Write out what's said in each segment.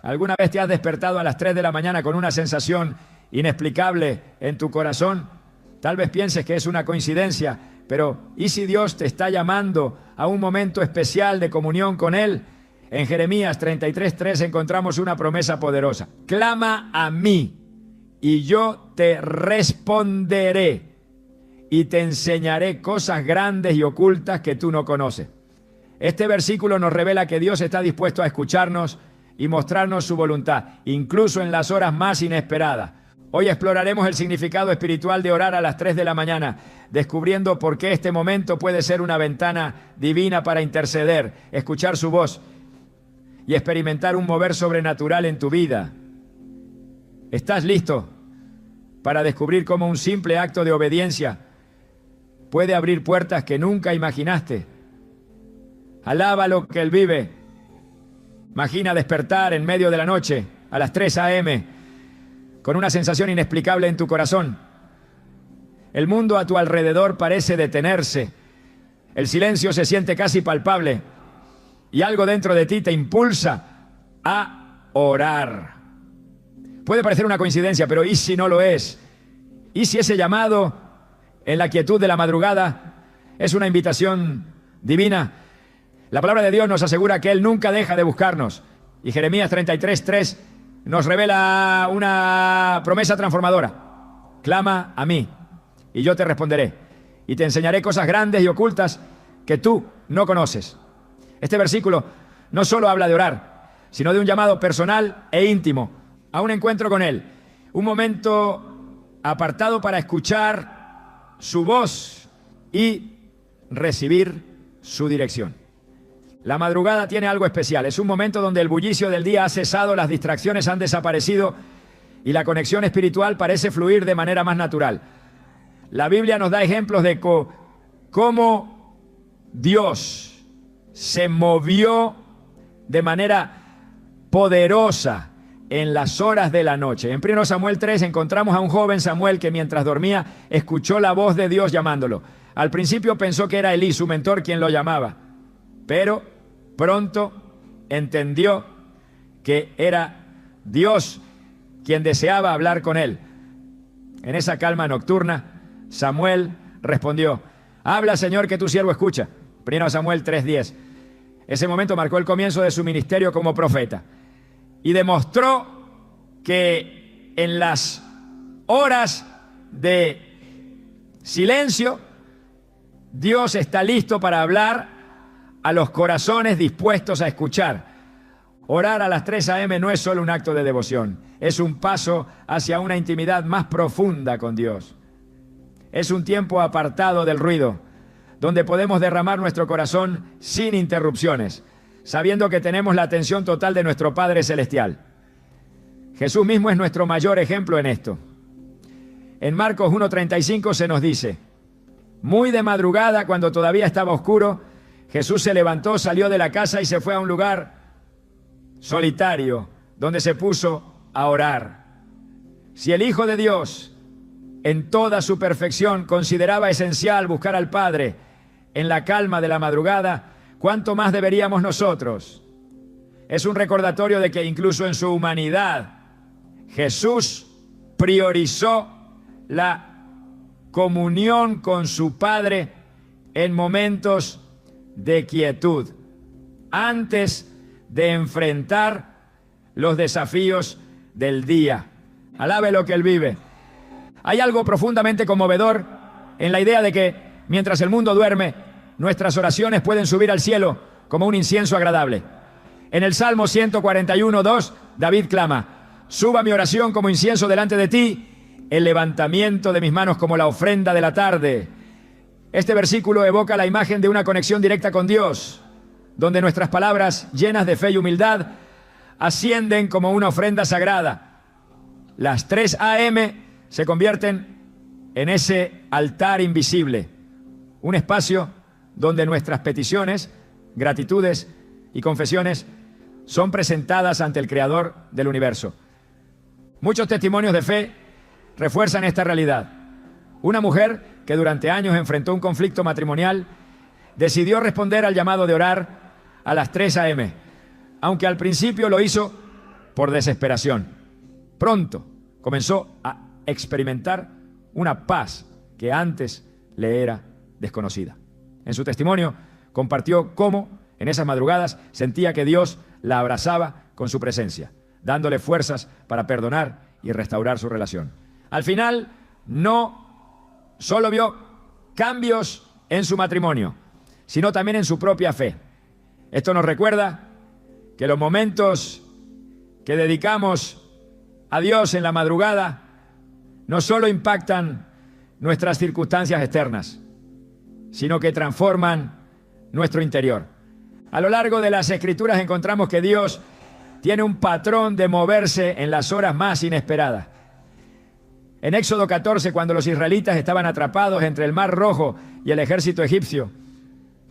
¿Alguna vez te has despertado a las 3 de la mañana con una sensación inexplicable en tu corazón? Tal vez pienses que es una coincidencia, pero ¿y si Dios te está llamando a un momento especial de comunión con Él? En Jeremías 33:3 encontramos una promesa poderosa. Clama a mí y yo te responderé y te enseñaré cosas grandes y ocultas que tú no conoces. Este versículo nos revela que Dios está dispuesto a escucharnos y mostrarnos su voluntad, incluso en las horas más inesperadas. Hoy exploraremos el significado espiritual de orar a las 3 de la mañana, descubriendo por qué este momento puede ser una ventana divina para interceder, escuchar su voz y experimentar un mover sobrenatural en tu vida. ¿Estás listo para descubrir cómo un simple acto de obediencia puede abrir puertas que nunca imaginaste? Alaba lo que Él vive. Imagina despertar en medio de la noche a las 3 a.m. con una sensación inexplicable en tu corazón. El mundo a tu alrededor parece detenerse. El silencio se siente casi palpable y algo dentro de ti te impulsa a orar. Puede parecer una coincidencia, pero ¿y si no lo es? ¿Y si ese llamado en la quietud de la madrugada es una invitación divina? La palabra de Dios nos asegura que Él nunca deja de buscarnos. Y Jeremías 33:3 nos revela una promesa transformadora. Clama a mí y yo te responderé y te enseñaré cosas grandes y ocultas que tú no conoces. Este versículo no solo habla de orar, sino de un llamado personal e íntimo a un encuentro con Él. Un momento apartado para escuchar su voz y recibir su dirección. La madrugada tiene algo especial. Es un momento donde el bullicio del día ha cesado, las distracciones han desaparecido y la conexión espiritual parece fluir de manera más natural. La Biblia nos da ejemplos de cómo Dios se movió de manera poderosa en las horas de la noche. En 1 Samuel 3 encontramos a un joven Samuel que mientras dormía escuchó la voz de Dios llamándolo. Al principio pensó que era Elí, su mentor, quien lo llamaba, pero pronto entendió que era Dios quien deseaba hablar con él. En esa calma nocturna, Samuel respondió: habla, Señor, que tu siervo escucha. 1 Samuel 3:10. Ese momento marcó el comienzo de su ministerio como profeta y demostró que en las horas de silencio, Dios está listo para hablar a los corazones dispuestos a escuchar. Orar a las 3 a.m. no es solo un acto de devoción, es un paso hacia una intimidad más profunda con Dios. Es un tiempo apartado del ruido, donde podemos derramar nuestro corazón sin interrupciones, sabiendo que tenemos la atención total de nuestro Padre Celestial. Jesús mismo es nuestro mayor ejemplo en esto. En Marcos 1:35 se nos dice: muy de madrugada, cuando todavía estaba oscuro, Jesús se levantó, salió de la casa y se fue a un lugar solitario, donde se puso a orar. Si el Hijo de Dios, en toda su perfección, consideraba esencial buscar al Padre en la calma de la madrugada, ¿cuánto más deberíamos nosotros? Es un recordatorio de que incluso en su humanidad, Jesús priorizó la comunión con su Padre en momentos de quietud, antes de enfrentar los desafíos del día. Alabe lo que Él vive. Hay algo profundamente conmovedor en la idea de que mientras el mundo duerme, nuestras oraciones pueden subir al cielo como un incienso agradable. En el Salmo 141:2, David clama: suba mi oración como incienso delante de ti, el levantamiento de mis manos como la ofrenda de la tarde. Este versículo evoca la imagen de una conexión directa con Dios, donde nuestras palabras llenas de fe y humildad ascienden como una ofrenda sagrada. Las 3 a.m. se convierten en ese altar invisible, un espacio donde nuestras peticiones, gratitudes y confesiones son presentadas ante el Creador del universo. Muchos testimonios de fe refuerzan esta realidad. Una mujer que durante años enfrentó un conflicto matrimonial decidió responder al llamado de orar a las 3 a.m., aunque al principio lo hizo por desesperación. Pronto comenzó a experimentar una paz que antes le era desconocida. En su testimonio compartió cómo en esas madrugadas sentía que Dios la abrazaba con su presencia, dándole fuerzas para perdonar y restaurar su relación. Al final, no solo vio cambios en su matrimonio, sino también en su propia fe. Esto nos recuerda que los momentos que dedicamos a Dios en la madrugada no solo impactan nuestras circunstancias externas, sino que transforman nuestro interior. A lo largo de las Escrituras encontramos que Dios tiene un patrón de moverse en las horas más inesperadas. En Éxodo 14, cuando los israelitas estaban atrapados entre el Mar Rojo y el ejército egipcio,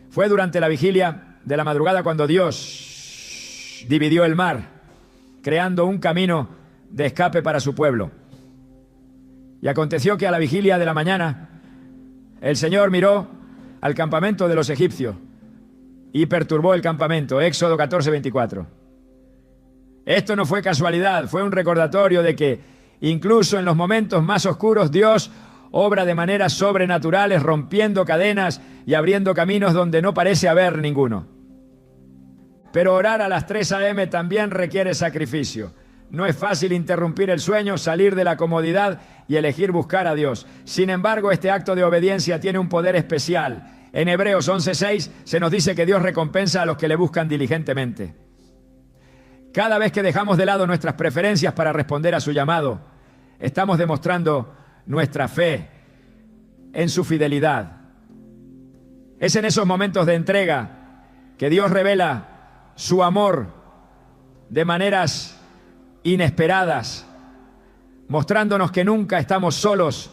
fue durante la vigilia de la madrugada cuando Dios dividió el mar, creando un camino de escape para su pueblo. Y aconteció que a la vigilia de la mañana, el Señor miró al campamento de los egipcios y perturbó el campamento. Éxodo 14, 24. Esto no fue casualidad, fue un recordatorio de que incluso en los momentos más oscuros Dios obra de maneras sobrenaturales, rompiendo cadenas y abriendo caminos donde no parece haber ninguno. Pero orar a las 3 a.m. también requiere sacrificio. No es fácil interrumpir el sueño, salir de la comodidad y elegir buscar a Dios. Sin embargo, este acto de obediencia tiene un poder especial. En Hebreos 11:6 se nos dice que Dios recompensa a los que le buscan diligentemente. Cada vez que dejamos de lado nuestras preferencias para responder a su llamado, estamos demostrando nuestra fe en su fidelidad. Es en esos momentos de entrega que Dios revela su amor de maneras inesperadas, mostrándonos que nunca estamos solos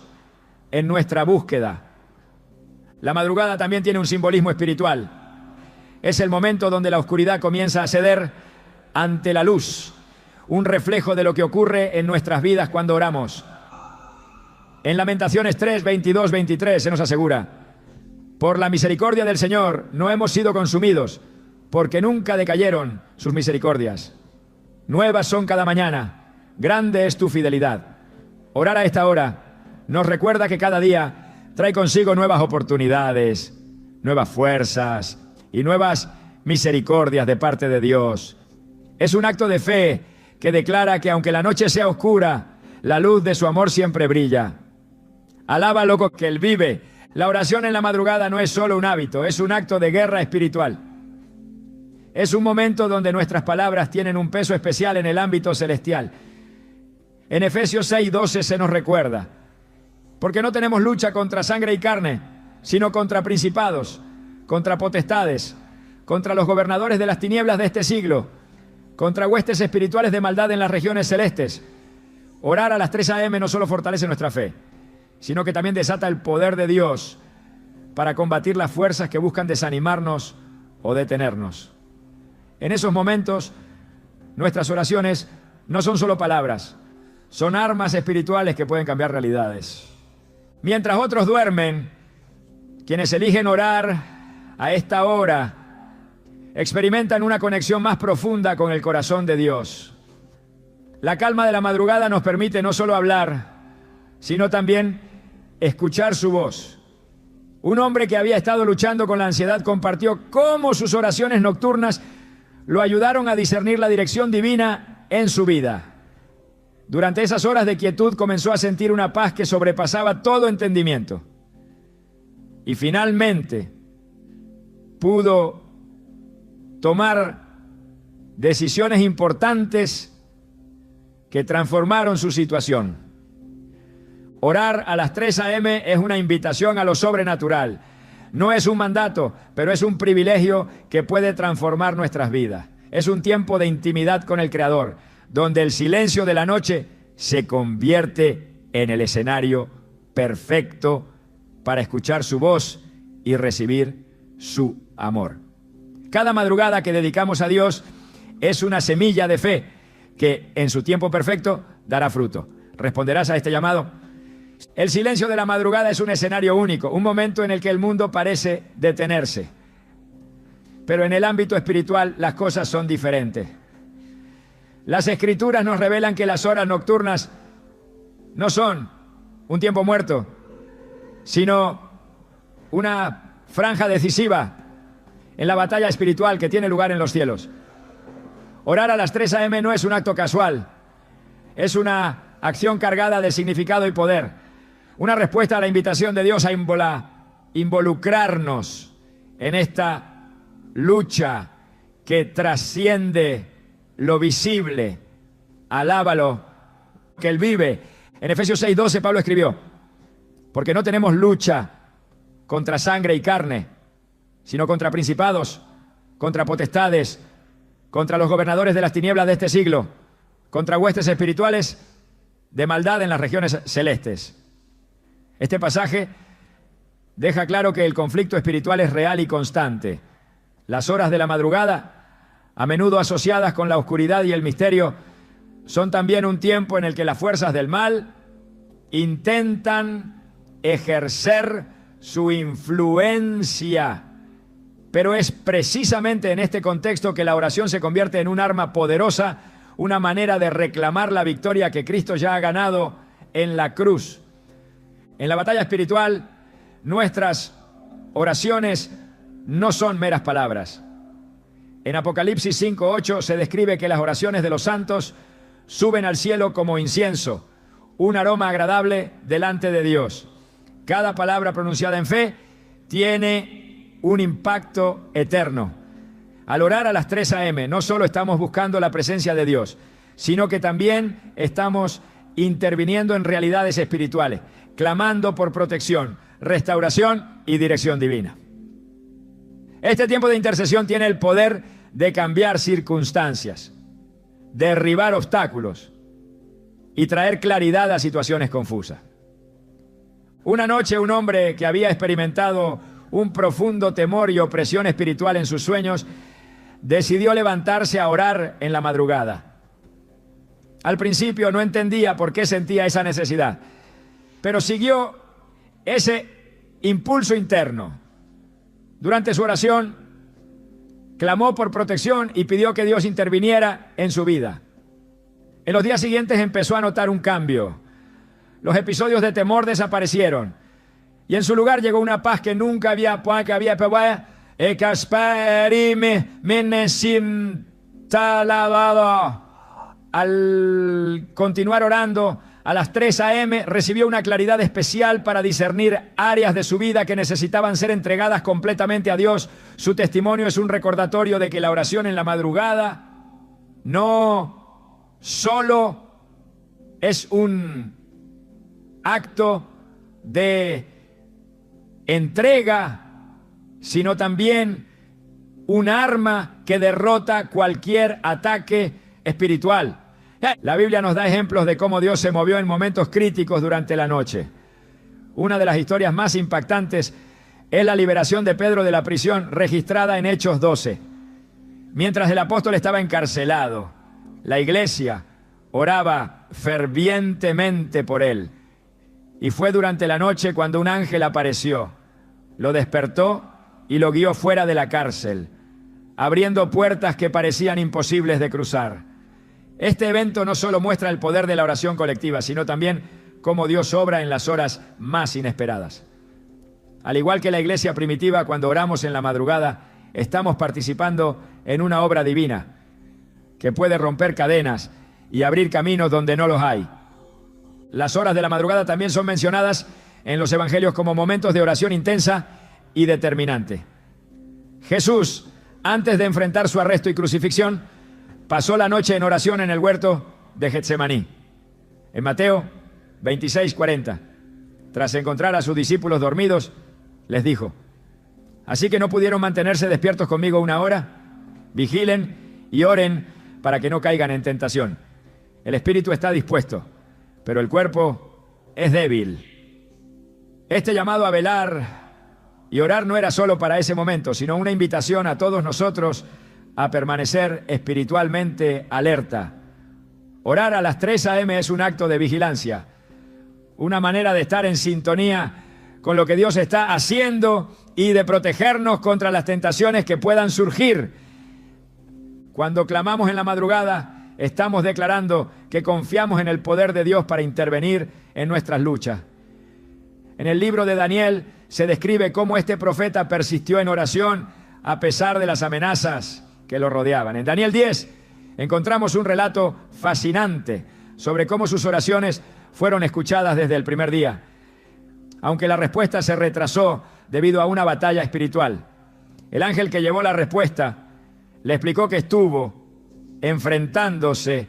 en nuestra búsqueda. La madrugada también tiene un simbolismo espiritual. Es el momento donde la oscuridad comienza a ceder ante la luz, un reflejo de lo que ocurre en nuestras vidas cuando oramos. En Lamentaciones 3, 22, 23 se nos asegura: por la misericordia del Señor no hemos sido consumidos, porque nunca decayeron sus misericordias. Nuevas son cada mañana, grande es tu fidelidad. Orar a esta hora nos recuerda que cada día trae consigo nuevas oportunidades, nuevas fuerzas y nuevas misericordias de parte de Dios. Es un acto de fe que declara que aunque la noche sea oscura, la luz de su amor siempre brilla. Alábalo que Él vive. La oración en la madrugada no es solo un hábito, es un acto de guerra espiritual. Es un momento donde nuestras palabras tienen un peso especial en el ámbito celestial. En Efesios 6:12 se nos recuerda: porque no tenemos lucha contra sangre y carne, sino contra principados, contra potestades, contra los gobernadores de las tinieblas de este siglo, contra huestes espirituales de maldad en las regiones celestes. Orar a las 3 a.m. no solo fortalece nuestra fe, sino que también desata el poder de Dios para combatir las fuerzas que buscan desanimarnos o detenernos. En esos momentos, nuestras oraciones no son solo palabras, son armas espirituales que pueden cambiar realidades. Mientras otros duermen, quienes eligen orar a esta hora experimentan una conexión más profunda con el corazón de Dios. La calma de la madrugada nos permite no solo hablar, sino también escuchar su voz. Un hombre que había estado luchando con la ansiedad compartió cómo sus oraciones nocturnas lo ayudaron a discernir la dirección divina en su vida. Durante esas horas de quietud comenzó a sentir una paz que sobrepasaba todo entendimiento. Y finalmente pudo tomar decisiones importantes que transformaron su situación. Orar a las 3 a.m. es una invitación a lo sobrenatural. No es un mandato, pero es un privilegio que puede transformar nuestras vidas. Es un tiempo de intimidad con el Creador, donde el silencio de la noche se convierte en el escenario perfecto para escuchar su voz y recibir su amor. Cada madrugada que dedicamos a Dios es una semilla de fe que en su tiempo perfecto dará fruto. ¿Responderás a este llamado? El silencio de la madrugada es un escenario único, un momento en el que el mundo parece detenerse. Pero en el ámbito espiritual las cosas son diferentes. Las Escrituras nos revelan que las horas nocturnas no son un tiempo muerto, sino una franja decisiva en la batalla espiritual que tiene lugar en los cielos. Orar a las 3 a.m. no es un acto casual, es una acción cargada de significado y poder, una respuesta a la invitación de Dios a involucrarnos en esta lucha que trasciende lo visible. Alábalo, que Él vive. En Efesios 6:12 Pablo escribió: porque no tenemos lucha contra sangre y carne, sino contra principados, contra potestades, contra los gobernadores de las tinieblas de este siglo, contra huestes espirituales de maldad en las regiones celestes. Este pasaje deja claro que el conflicto espiritual es real y constante. Las horas de la madrugada, a menudo asociadas con la oscuridad y el misterio, son también un tiempo en el que las fuerzas del mal intentan ejercer su influencia. Pero es precisamente en este contexto que la oración se convierte en un arma poderosa, una manera de reclamar la victoria que Cristo ya ha ganado en la cruz. En la batalla espiritual, nuestras oraciones no son meras palabras. En Apocalipsis 5:8 se describe que las oraciones de los santos suben al cielo como incienso, un aroma agradable delante de Dios. Cada palabra pronunciada en fe tiene un impacto eterno. Al orar a las 3 a.m. no solo estamos buscando la presencia de Dios, sino que también estamos interviniendo en realidades espirituales, clamando por protección, restauración y dirección divina. Este tiempo de intercesión tiene el poder de cambiar circunstancias, derribar obstáculos y traer claridad a situaciones confusas. Una noche, un hombre que había experimentado un profundo temor y opresión espiritual en sus sueños decidió levantarse a orar en la madrugada. Al principio no entendía por qué sentía esa necesidad, pero siguió ese impulso interno. Durante su oración, clamó por protección y pidió que Dios interviniera en su vida. En los días siguientes empezó a notar un cambio. Los episodios de temor desaparecieron y en su lugar llegó una paz que nunca había talabado. Al continuar orando a las 3 a.m. recibió una claridad especial para discernir áreas de su vida que necesitaban ser entregadas completamente a Dios. Su testimonio es un recordatorio de que la oración en la madrugada no solo es un acto de entrega, sino también un arma que derrota cualquier ataque espiritual. La Biblia nos da ejemplos de cómo Dios se movió en momentos críticos durante la noche. Una de las historias más impactantes es la liberación de Pedro de la prisión, registrada en Hechos 12. Mientras el apóstol estaba encarcelado, la iglesia oraba fervientemente por él. Y fue durante la noche cuando un ángel apareció, lo despertó y lo guió fuera de la cárcel, abriendo puertas que parecían imposibles de cruzar. Este evento no solo muestra el poder de la oración colectiva, sino también cómo Dios obra en las horas más inesperadas. Al igual que la iglesia primitiva, cuando oramos en la madrugada, estamos participando en una obra divina que puede romper cadenas y abrir caminos donde no los hay. Las horas de la madrugada también son mencionadas en los evangelios como momentos de oración intensa y determinante. Jesús, antes de enfrentar su arresto y crucifixión, pasó la noche en oración en el huerto de Getsemaní. En Mateo 26:40, tras encontrar a sus discípulos dormidos, les dijo: así que no pudieron mantenerse despiertos conmigo una hora. Vigilen y oren para que no caigan en tentación. El espíritu está dispuesto, pero el cuerpo es débil. Este llamado a velar y orar no era solo para ese momento, sino una invitación a todos nosotros a permanecer espiritualmente alerta. Orar a las 3 a.m. es un acto de vigilancia, una manera de estar en sintonía con lo que Dios está haciendo y de protegernos contra las tentaciones que puedan surgir. Cuando clamamos en la madrugada, estamos declarando que confiamos en el poder de Dios para intervenir en nuestras luchas. En el libro de Daniel se describe cómo este profeta persistió en oración a pesar de las amenazas que lo rodeaban. En Daniel 10 encontramos un relato fascinante sobre cómo sus oraciones fueron escuchadas desde el primer día, aunque la respuesta se retrasó debido a una batalla espiritual. El ángel que llevó la respuesta le explicó que estuvo enfrentándose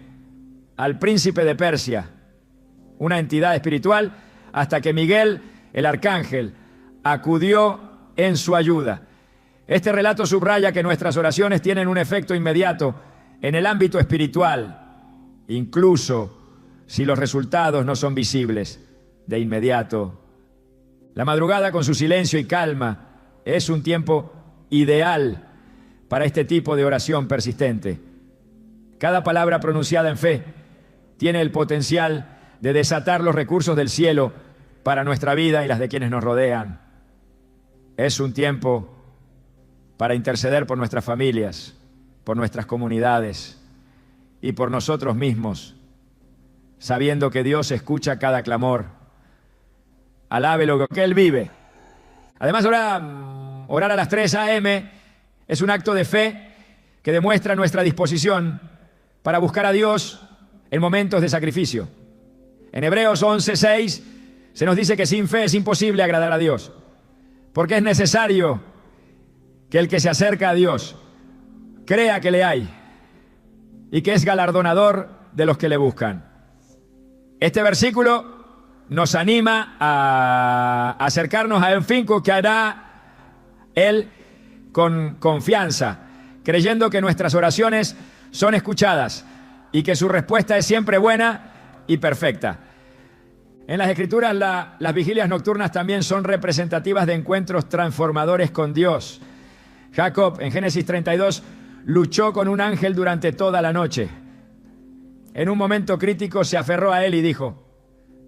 al príncipe de Persia, una entidad espiritual, hasta que Miguel, el arcángel, acudió en su ayuda. Este relato subraya que nuestras oraciones tienen un efecto inmediato en el ámbito espiritual, incluso si los resultados no son visibles de inmediato. La madrugada, con su silencio y calma, es un tiempo ideal para este tipo de oración persistente. Cada palabra pronunciada en fe tiene el potencial de desatar los recursos del cielo para nuestra vida y las de quienes nos rodean. Es un tiempo para interceder por nuestras familias, por nuestras comunidades y por nosotros mismos, sabiendo que Dios escucha cada clamor. Alabe lo que Él vive. Además, orar a las 3 a.m. es un acto de fe que demuestra nuestra disposición para buscar a Dios en momentos de sacrificio. En Hebreos 11:6 se nos dice que sin fe es imposible agradar a Dios, porque es necesario que el que se acerca a Dios crea que le hay y que es galardonador de los que le buscan. Este versículo nos anima a acercarnos a un fin que hará Él con confianza, creyendo que nuestras oraciones son escuchadas y que su respuesta es siempre buena y perfecta. En las Escrituras, las vigilias nocturnas también son representativas de encuentros transformadores con Dios. Jacob, en Génesis 32, luchó con un ángel durante toda la noche. En un momento crítico se aferró a él y dijo: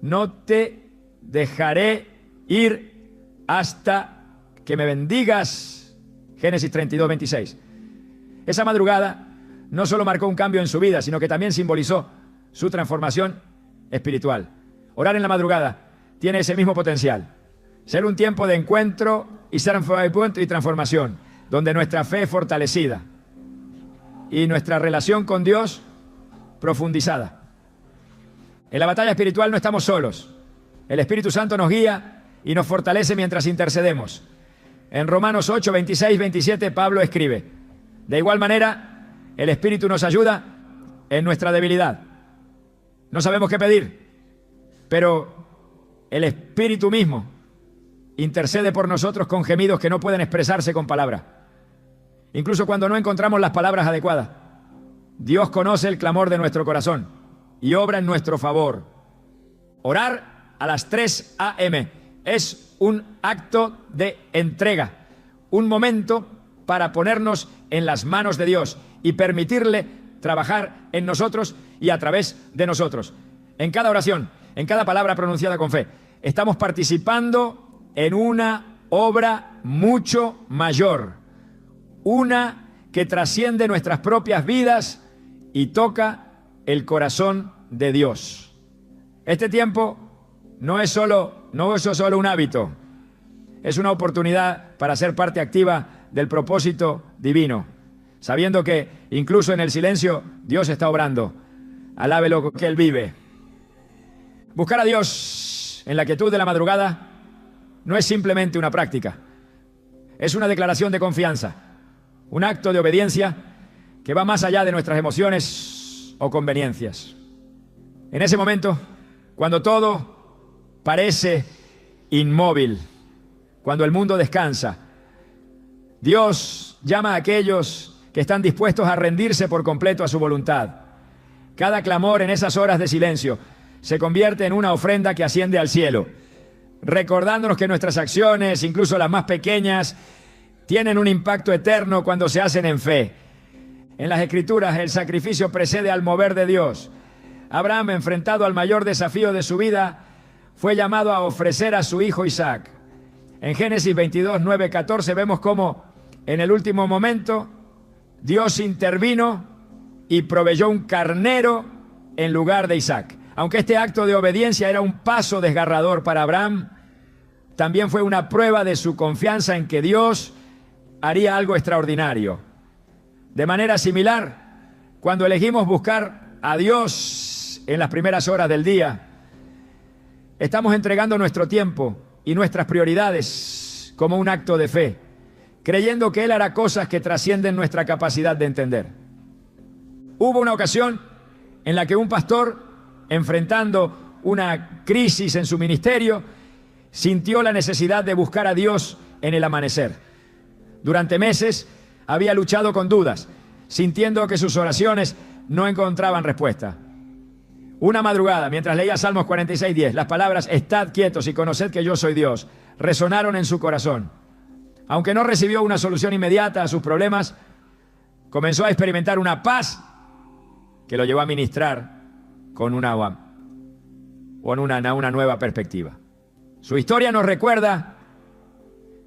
no te dejaré ir hasta que me bendigas. Génesis 32, 26. Esa madrugada no solo marcó un cambio en su vida, sino que también simbolizó su transformación espiritual. Orar en la madrugada tiene ese mismo potencial. Ser un tiempo de encuentro y ser un punto y transformación, donde nuestra fe es fortalecida y nuestra relación con Dios profundizada. En la batalla espiritual no estamos solos. El Espíritu Santo nos guía y nos fortalece mientras intercedemos. En Romanos 8, 26, 27, Pablo escribe: de igual manera, el Espíritu nos ayuda en nuestra debilidad. No sabemos qué pedir, pero el Espíritu mismo intercede por nosotros con gemidos que no pueden expresarse con palabras. Incluso cuando no encontramos las palabras adecuadas, Dios conoce el clamor de nuestro corazón y obra en nuestro favor. Orar a las 3 a.m. es un acto de entrega, un momento para ponernos en las manos de Dios y permitirle trabajar en nosotros y a través de nosotros. En cada oración, en cada palabra pronunciada con fe, estamos participando en una obra mucho mayor, una que trasciende nuestras propias vidas y toca el corazón de Dios. Este tiempo no es solo un hábito, es una oportunidad para ser parte activa del propósito divino, sabiendo que incluso en el silencio Dios está obrando. Alabe lo que Él vive. Buscar a Dios en la quietud de la madrugada no es simplemente una práctica, es una declaración de confianza, un acto de obediencia que va más allá de nuestras emociones o conveniencias. En ese momento, cuando todo parece inmóvil, cuando el mundo descansa, Dios llama a aquellos que están dispuestos a rendirse por completo a su voluntad. Cada clamor en esas horas de silencio se convierte en una ofrenda que asciende al cielo, recordándonos que nuestras acciones, incluso las más pequeñas, tienen un impacto eterno cuando se hacen en fe. En las Escrituras, el sacrificio precede al mover de Dios. Abraham, enfrentado al mayor desafío de su vida, fue llamado a ofrecer a su hijo Isaac. En Génesis 22, 9, 14 vemos cómo en el último momento Dios intervino y proveyó un carnero en lugar de Isaac. Aunque este acto de obediencia era un paso desgarrador para Abraham, también fue una prueba de su confianza en que Dios haría algo extraordinario. De manera similar, cuando elegimos buscar a Dios en las primeras horas del día, estamos entregando nuestro tiempo y nuestras prioridades como un acto de fe, creyendo que Él hará cosas que trascienden nuestra capacidad de entender. Hubo una ocasión en la que un pastor, enfrentando una crisis en su ministerio, sintió la necesidad de buscar a Dios en el amanecer. Durante meses había luchado con dudas, sintiendo que sus oraciones no encontraban respuesta. Una madrugada, mientras leía Salmos 46:10, las palabras «Estad quietos y conoced que yo soy Dios» resonaron en su corazón. Aunque no recibió una solución inmediata a sus problemas, comenzó a experimentar una paz que lo llevó a ministrar con una nueva perspectiva. Su historia nos recuerda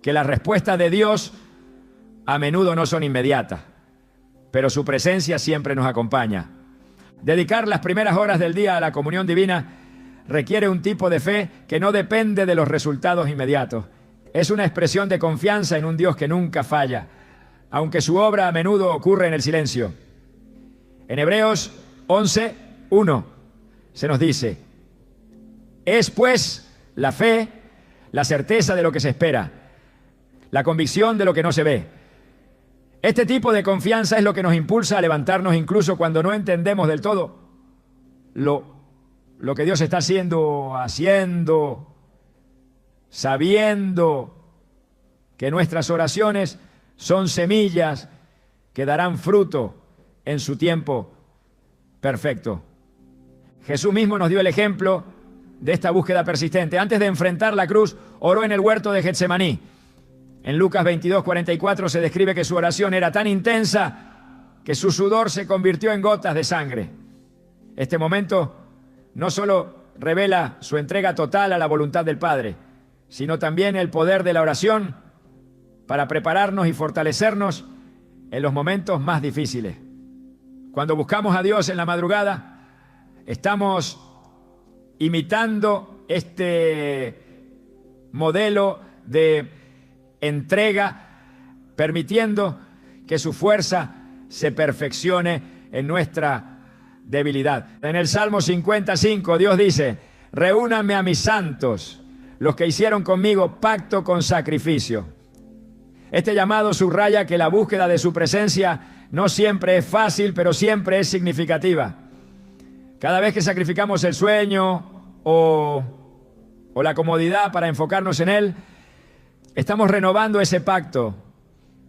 que las respuestas de Dios a menudo no son inmediatas, pero su presencia siempre nos acompaña. Dedicar las primeras horas del día a la comunión divina requiere un tipo de fe que no depende de los resultados inmediatos. Es una expresión de confianza en un Dios que nunca falla, aunque su obra a menudo ocurre en el silencio. En Hebreos 11:1 se nos dice: es pues la fe, la certeza de lo que se espera, la convicción de lo que no se ve. Este tipo de confianza es lo que nos impulsa a levantarnos incluso cuando no entendemos del todo lo que Dios está haciendo, sabiendo que nuestras oraciones son semillas que darán fruto en su tiempo perfecto. Jesús mismo nos dio el ejemplo de esta búsqueda persistente. Antes de enfrentar la cruz, oró en el huerto de Getsemaní. En Lucas 22:44 se describe que su oración era tan intensa que su sudor se convirtió en gotas de sangre. Este momento no solo revela su entrega total a la voluntad del Padre, sino también el poder de la oración para prepararnos y fortalecernos en los momentos más difíciles. Cuando buscamos a Dios en la madrugada, estamos imitando este modelo de entrega, permitiendo que su fuerza se perfeccione en nuestra debilidad. En el Salmo 55, Dios dice: reúnanme a mis santos, los que hicieron conmigo pacto con sacrificio. Este llamado subraya que la búsqueda de su presencia no siempre es fácil, pero siempre es significativa. Cada vez que sacrificamos el sueño o la comodidad para enfocarnos en Él, estamos renovando ese pacto,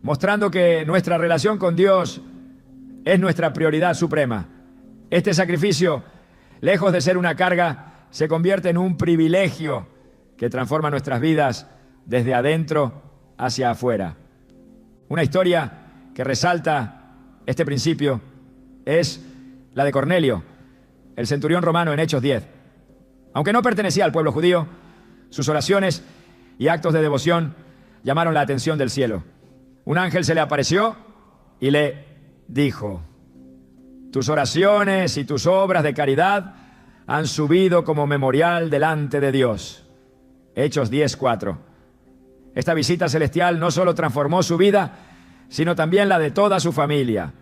mostrando que nuestra relación con Dios es nuestra prioridad suprema. Este sacrificio, lejos de ser una carga, se convierte en un privilegio que transforma nuestras vidas desde adentro hacia afuera. Una historia que resalta este principio es la de Cornelio, el centurión romano, en Hechos 10. Aunque no pertenecía al pueblo judío, sus oraciones y actos de devoción llamaron la atención del cielo. Un ángel se le apareció y le dijo: tus oraciones y tus obras de caridad han subido como memorial delante de Dios. Hechos 10:4. Esta visita celestial no solo transformó su vida, sino también la de toda su familia,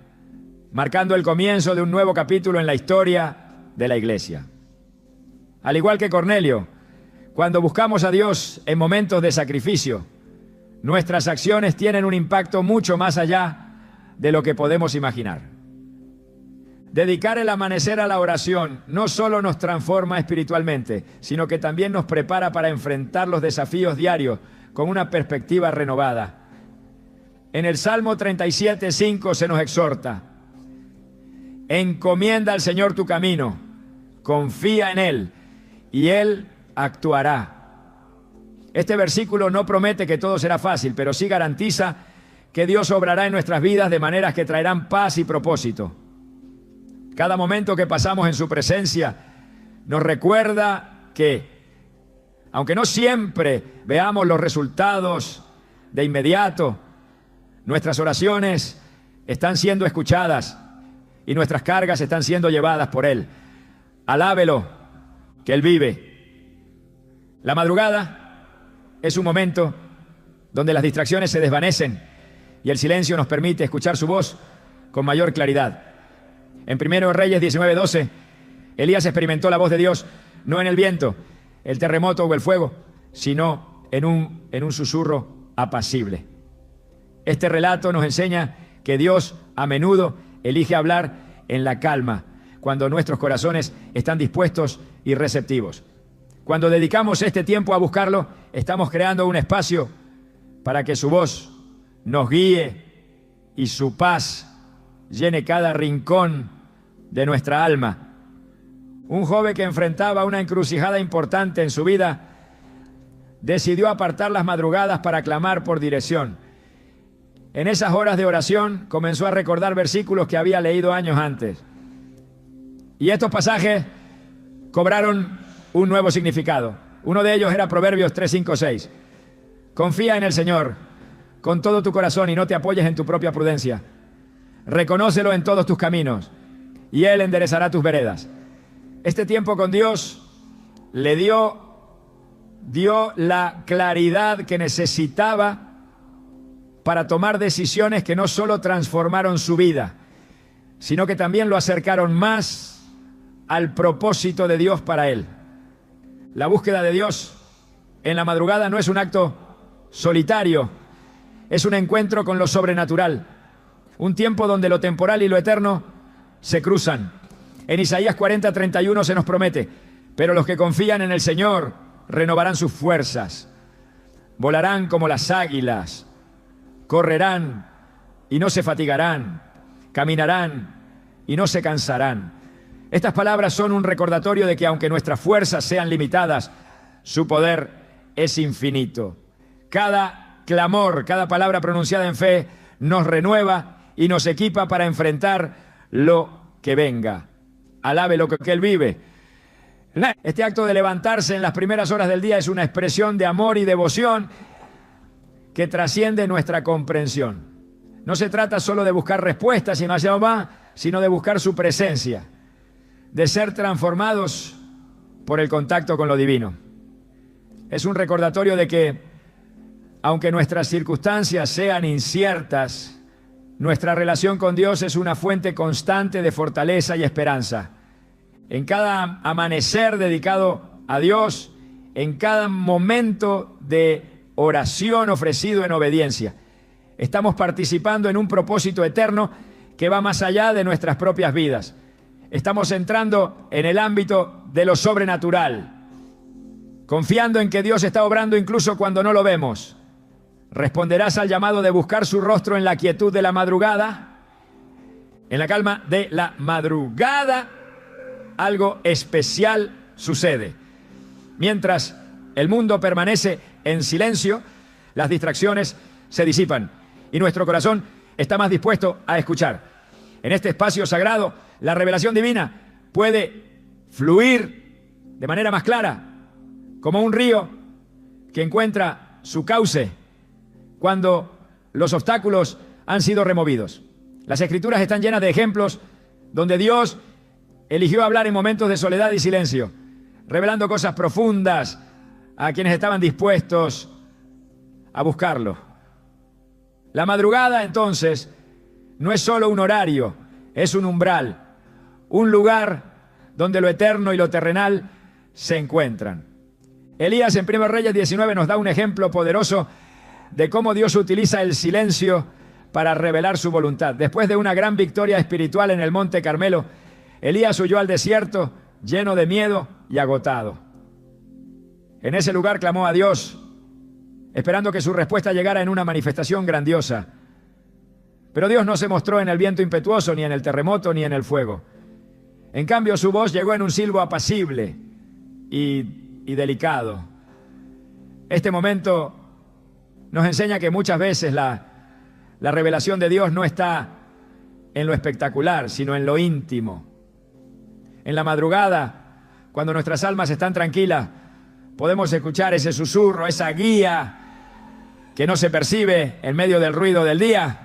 marcando el comienzo de un nuevo capítulo en la historia de la iglesia. Al igual que Cornelio, cuando buscamos a Dios en momentos de sacrificio, nuestras acciones tienen un impacto mucho más allá de lo que podemos imaginar. Dedicar el amanecer a la oración no solo nos transforma espiritualmente, sino que también nos prepara para enfrentar los desafíos diarios con una perspectiva renovada. En el Salmo 37:5 se nos exhorta: encomienda al Señor tu camino, confía en Él y Él actuará. Este versículo no promete que todo será fácil, pero sí garantiza que Dios obrará en nuestras vidas de maneras que traerán paz y propósito. Cada momento que pasamos en su presencia nos recuerda que, aunque no siempre veamos los resultados de inmediato, nuestras oraciones están siendo escuchadas y nuestras cargas están siendo llevadas por Él. Alábelo, que Él vive. La madrugada es un momento donde las distracciones se desvanecen y el silencio nos permite escuchar su voz con mayor claridad. En 1 Reyes 19:12, Elías experimentó la voz de Dios no en el viento, el terremoto o el fuego, sino en un susurro apacible. Este relato nos enseña que Dios a menudo elige hablar en la calma, cuando nuestros corazones están dispuestos y receptivos. Cuando dedicamos este tiempo a buscarlo, estamos creando un espacio para que su voz nos guíe y su paz llene cada rincón de nuestra alma. Un joven que enfrentaba una encrucijada importante en su vida decidió apartar las madrugadas para clamar por dirección. En esas horas de oración comenzó a recordar versículos que había leído años antes. Y estos pasajes cobraron un nuevo significado. Uno de ellos era Proverbios 3, 5, 6. Confía en el Señor con todo tu corazón y no te apoyes en tu propia prudencia. Reconócelo en todos tus caminos y Él enderezará tus veredas. Este tiempo con Dios le dio la claridad que necesitaba para tomar decisiones que no solo transformaron su vida, sino que también lo acercaron más al propósito de Dios para él. La búsqueda de Dios en la madrugada no es un acto solitario, es un encuentro con lo sobrenatural, un tiempo donde lo temporal y lo eterno se cruzan. En Isaías 40:31 se nos promete: pero los que confían en el Señor renovarán sus fuerzas, volarán como las águilas, correrán y no se fatigarán, caminarán y no se cansarán. Estas palabras son un recordatorio de que aunque nuestras fuerzas sean limitadas, su poder es infinito. Cada clamor, cada palabra pronunciada en fe nos renueva y nos equipa para enfrentar lo que venga. Alabe lo que Él vive. Este acto de levantarse en las primeras horas del día es una expresión de amor y devoción que trasciende nuestra comprensión. No se trata solo de buscar respuestas y más allá, sino de buscar su presencia, de ser transformados por el contacto con lo divino. Es un recordatorio de que, aunque nuestras circunstancias sean inciertas, nuestra relación con Dios es una fuente constante de fortaleza y esperanza. En cada amanecer dedicado a Dios, en cada momento de oración ofrecido en obediencia, estamos participando en un propósito eterno que va más allá de nuestras propias vidas. Estamos entrando en el ámbito de lo sobrenatural, confiando en que Dios está obrando incluso cuando no lo vemos. ¿Responderás al llamado de buscar su rostro en la quietud de la madrugada? En la calma de la madrugada, algo especial sucede. Mientras el mundo permanece en silencio, las distracciones se disipan y nuestro corazón está más dispuesto a escuchar. En este espacio sagrado, la revelación divina puede fluir de manera más clara, como un río que encuentra su cauce cuando los obstáculos han sido removidos. Las Escrituras están llenas de ejemplos donde Dios eligió hablar en momentos de soledad y silencio, revelando cosas profundas a quienes estaban dispuestos a buscarlo. La madrugada, entonces, no es solo un horario, es un umbral, un lugar donde lo eterno y lo terrenal se encuentran. Elías en 1 Reyes 19 nos da un ejemplo poderoso de cómo Dios utiliza el silencio para revelar su voluntad. Después de una gran victoria espiritual en el Monte Carmelo, Elías huyó al desierto lleno de miedo y agotado. En ese lugar clamó a Dios, esperando que su respuesta llegara en una manifestación grandiosa. Pero Dios no se mostró en el viento impetuoso, ni en el terremoto, ni en el fuego. En cambio, su voz llegó en un silbo apacible y delicado. Este momento nos enseña que muchas veces la revelación de Dios no está en lo espectacular, sino en lo íntimo. En la madrugada, cuando nuestras almas están tranquilas, podemos escuchar ese susurro, esa guía que no se percibe en medio del ruido del día.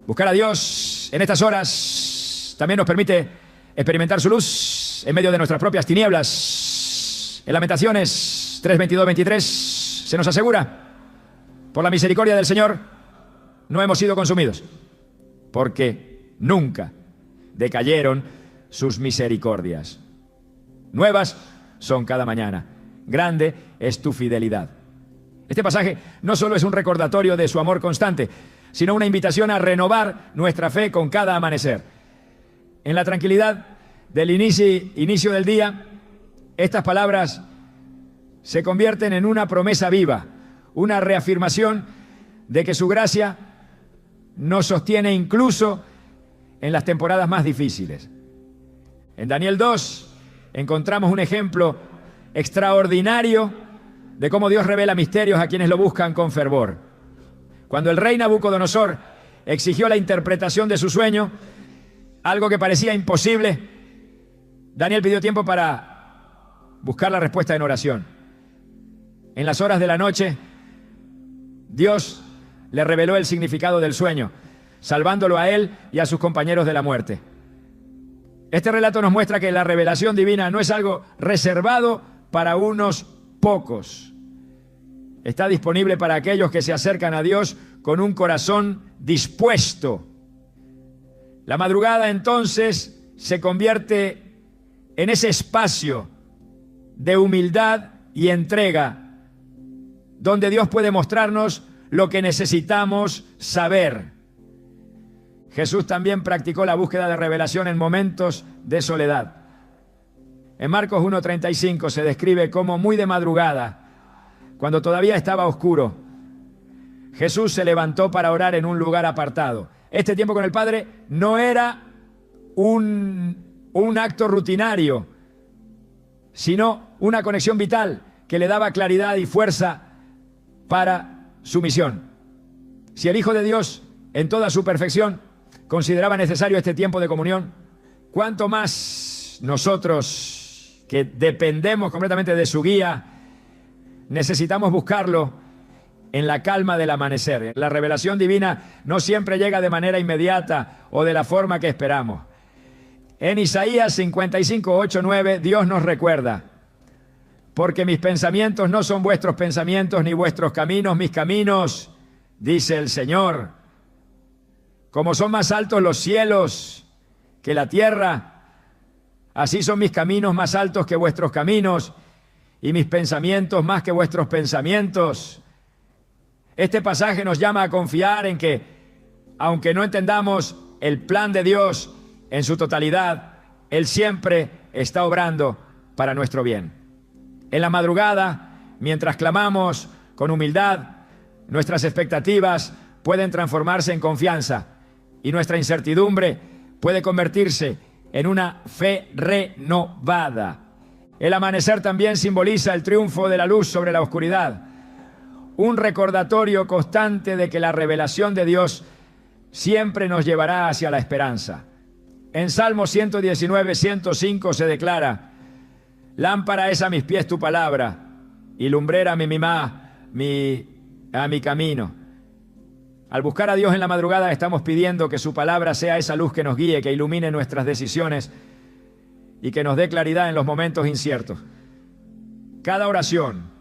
Buscar a Dios en estas horas también nos permite experimentar su luz en medio de nuestras propias tinieblas. En Lamentaciones 3:22-23 se nos asegura: por la misericordia del Señor no hemos sido consumidos, porque nunca decayeron sus misericordias. Nuevas son cada mañana. Grande es tu fidelidad. Este pasaje no solo es un recordatorio de su amor constante, sino una invitación a renovar nuestra fe con cada amanecer. En la tranquilidad del inicio del día, estas palabras se convierten en una promesa viva, una reafirmación de que su gracia nos sostiene incluso en las temporadas más difíciles. En Daniel 2 encontramos un ejemplo extraordinario de cómo Dios revela misterios a quienes lo buscan con fervor. Cuando el rey Nabucodonosor exigió la interpretación de su sueño, algo que parecía imposible, Daniel pidió tiempo para buscar la respuesta en oración. En las horas de la noche, Dios le reveló el significado del sueño, salvándolo a él y a sus compañeros de la muerte. Este relato nos muestra que la revelación divina no es algo reservado para unos pocos. Está disponible para aquellos que se acercan a Dios con un corazón dispuesto. La madrugada entonces se convierte en ese espacio de humildad y entrega, donde Dios puede mostrarnos lo que necesitamos saber. Jesús también practicó la búsqueda de revelación en momentos de soledad. En Marcos 1:35 se describe cómo muy de madrugada, cuando todavía estaba oscuro, Jesús se levantó para orar en un lugar apartado. Este tiempo con el Padre no era un acto rutinario, sino una conexión vital que le daba claridad y fuerza para su misión. Si el Hijo de Dios, en toda su perfección, consideraba necesario este tiempo de comunión, ¿cuánto más nosotros, que dependemos completamente de su guía, necesitamos buscarlo en la calma del amanecer? La revelación divina no siempre llega de manera inmediata o de la forma que esperamos. En Isaías 55:8-9, Dios nos recuerda: porque mis pensamientos no son vuestros pensamientos, ni vuestros caminos mis caminos, dice el Señor. Como son más altos los cielos que la tierra, así son mis caminos más altos que vuestros caminos, y mis pensamientos más que vuestros pensamientos. Este pasaje nos llama a confiar en que, aunque no entendamos el plan de Dios en su totalidad, Él siempre está obrando para nuestro bien. En la madrugada, mientras clamamos con humildad, nuestras expectativas pueden transformarse en confianza y nuestra incertidumbre puede convertirse en una fe renovada. El amanecer también simboliza el triunfo de la luz sobre la oscuridad, un recordatorio constante de que la revelación de Dios siempre nos llevará hacia la esperanza. En Salmo 119:105 se declara: lámpara es a mis pies tu palabra, y lumbrera a mi camino. Al buscar a Dios en la madrugada, estamos pidiendo que su palabra sea esa luz que nos guíe, que ilumine nuestras decisiones y que nos dé claridad en los momentos inciertos. Cada oración,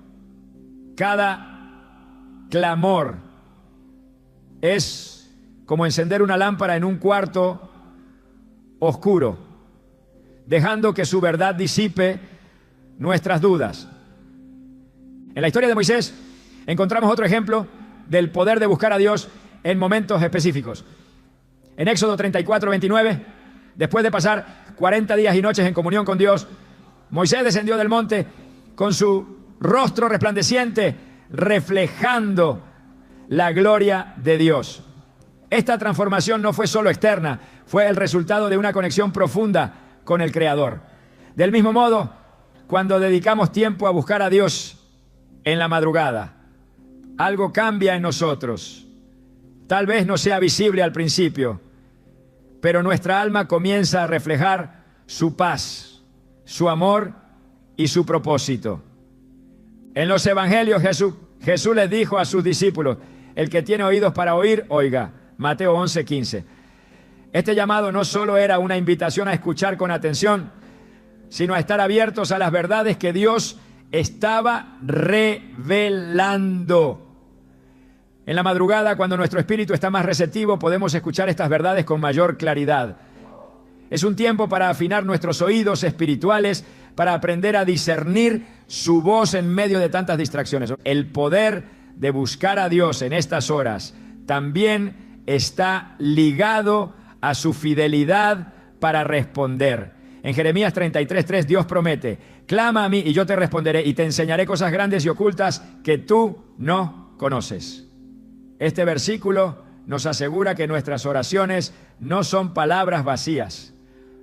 cada clamor es como encender una lámpara en un cuarto oscuro, dejando que su verdad disipe nuestras dudas. En la historia de Moisés encontramos otro ejemplo del poder de buscar a Dios en momentos específicos. En Éxodo 34:29, después de pasar 40 días y noches en comunión con Dios, Moisés descendió del monte con su rostro resplandeciente, reflejando la gloria de Dios. Esta transformación no fue solo externa, fue el resultado de una conexión profunda con el Creador. Del mismo modo, cuando dedicamos tiempo a buscar a Dios en la madrugada, algo cambia en nosotros. Tal vez no sea visible al principio, pero nuestra alma comienza a reflejar su paz, su amor y su propósito. En los evangelios Jesús les dijo a sus discípulos: el que tiene oídos para oír, oiga. Mateo 11:15. Este llamado no solo era una invitación a escuchar con atención, sino a estar abiertos a las verdades que Dios estaba revelando. En la madrugada, cuando nuestro espíritu está más receptivo, podemos escuchar estas verdades con mayor claridad. Es un tiempo para afinar nuestros oídos espirituales, para aprender a discernir su voz en medio de tantas distracciones. El poder de buscar a Dios en estas horas también está ligado a su fidelidad para responder. En Jeremías 33:3 Dios promete: clama a mí y yo te responderé y te enseñaré cosas grandes y ocultas que tú no conoces. Este versículo nos asegura que nuestras oraciones no son palabras vacías,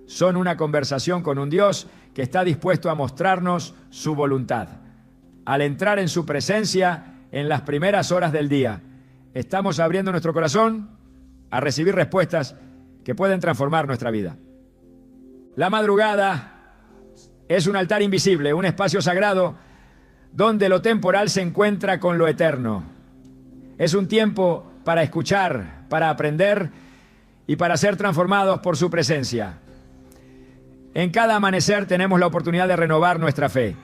son una conversación con un Dios que está dispuesto a mostrarnos su voluntad. Al entrar en su presencia en las primeras horas del día, estamos abriendo nuestro corazón a recibir respuestas que pueden transformar nuestra vida. La madrugada es un altar invisible, un espacio sagrado donde lo temporal se encuentra con lo eterno. Es un tiempo para escuchar, para aprender y para ser transformados por su presencia. En cada amanecer tenemos la oportunidad de renovar nuestra fe,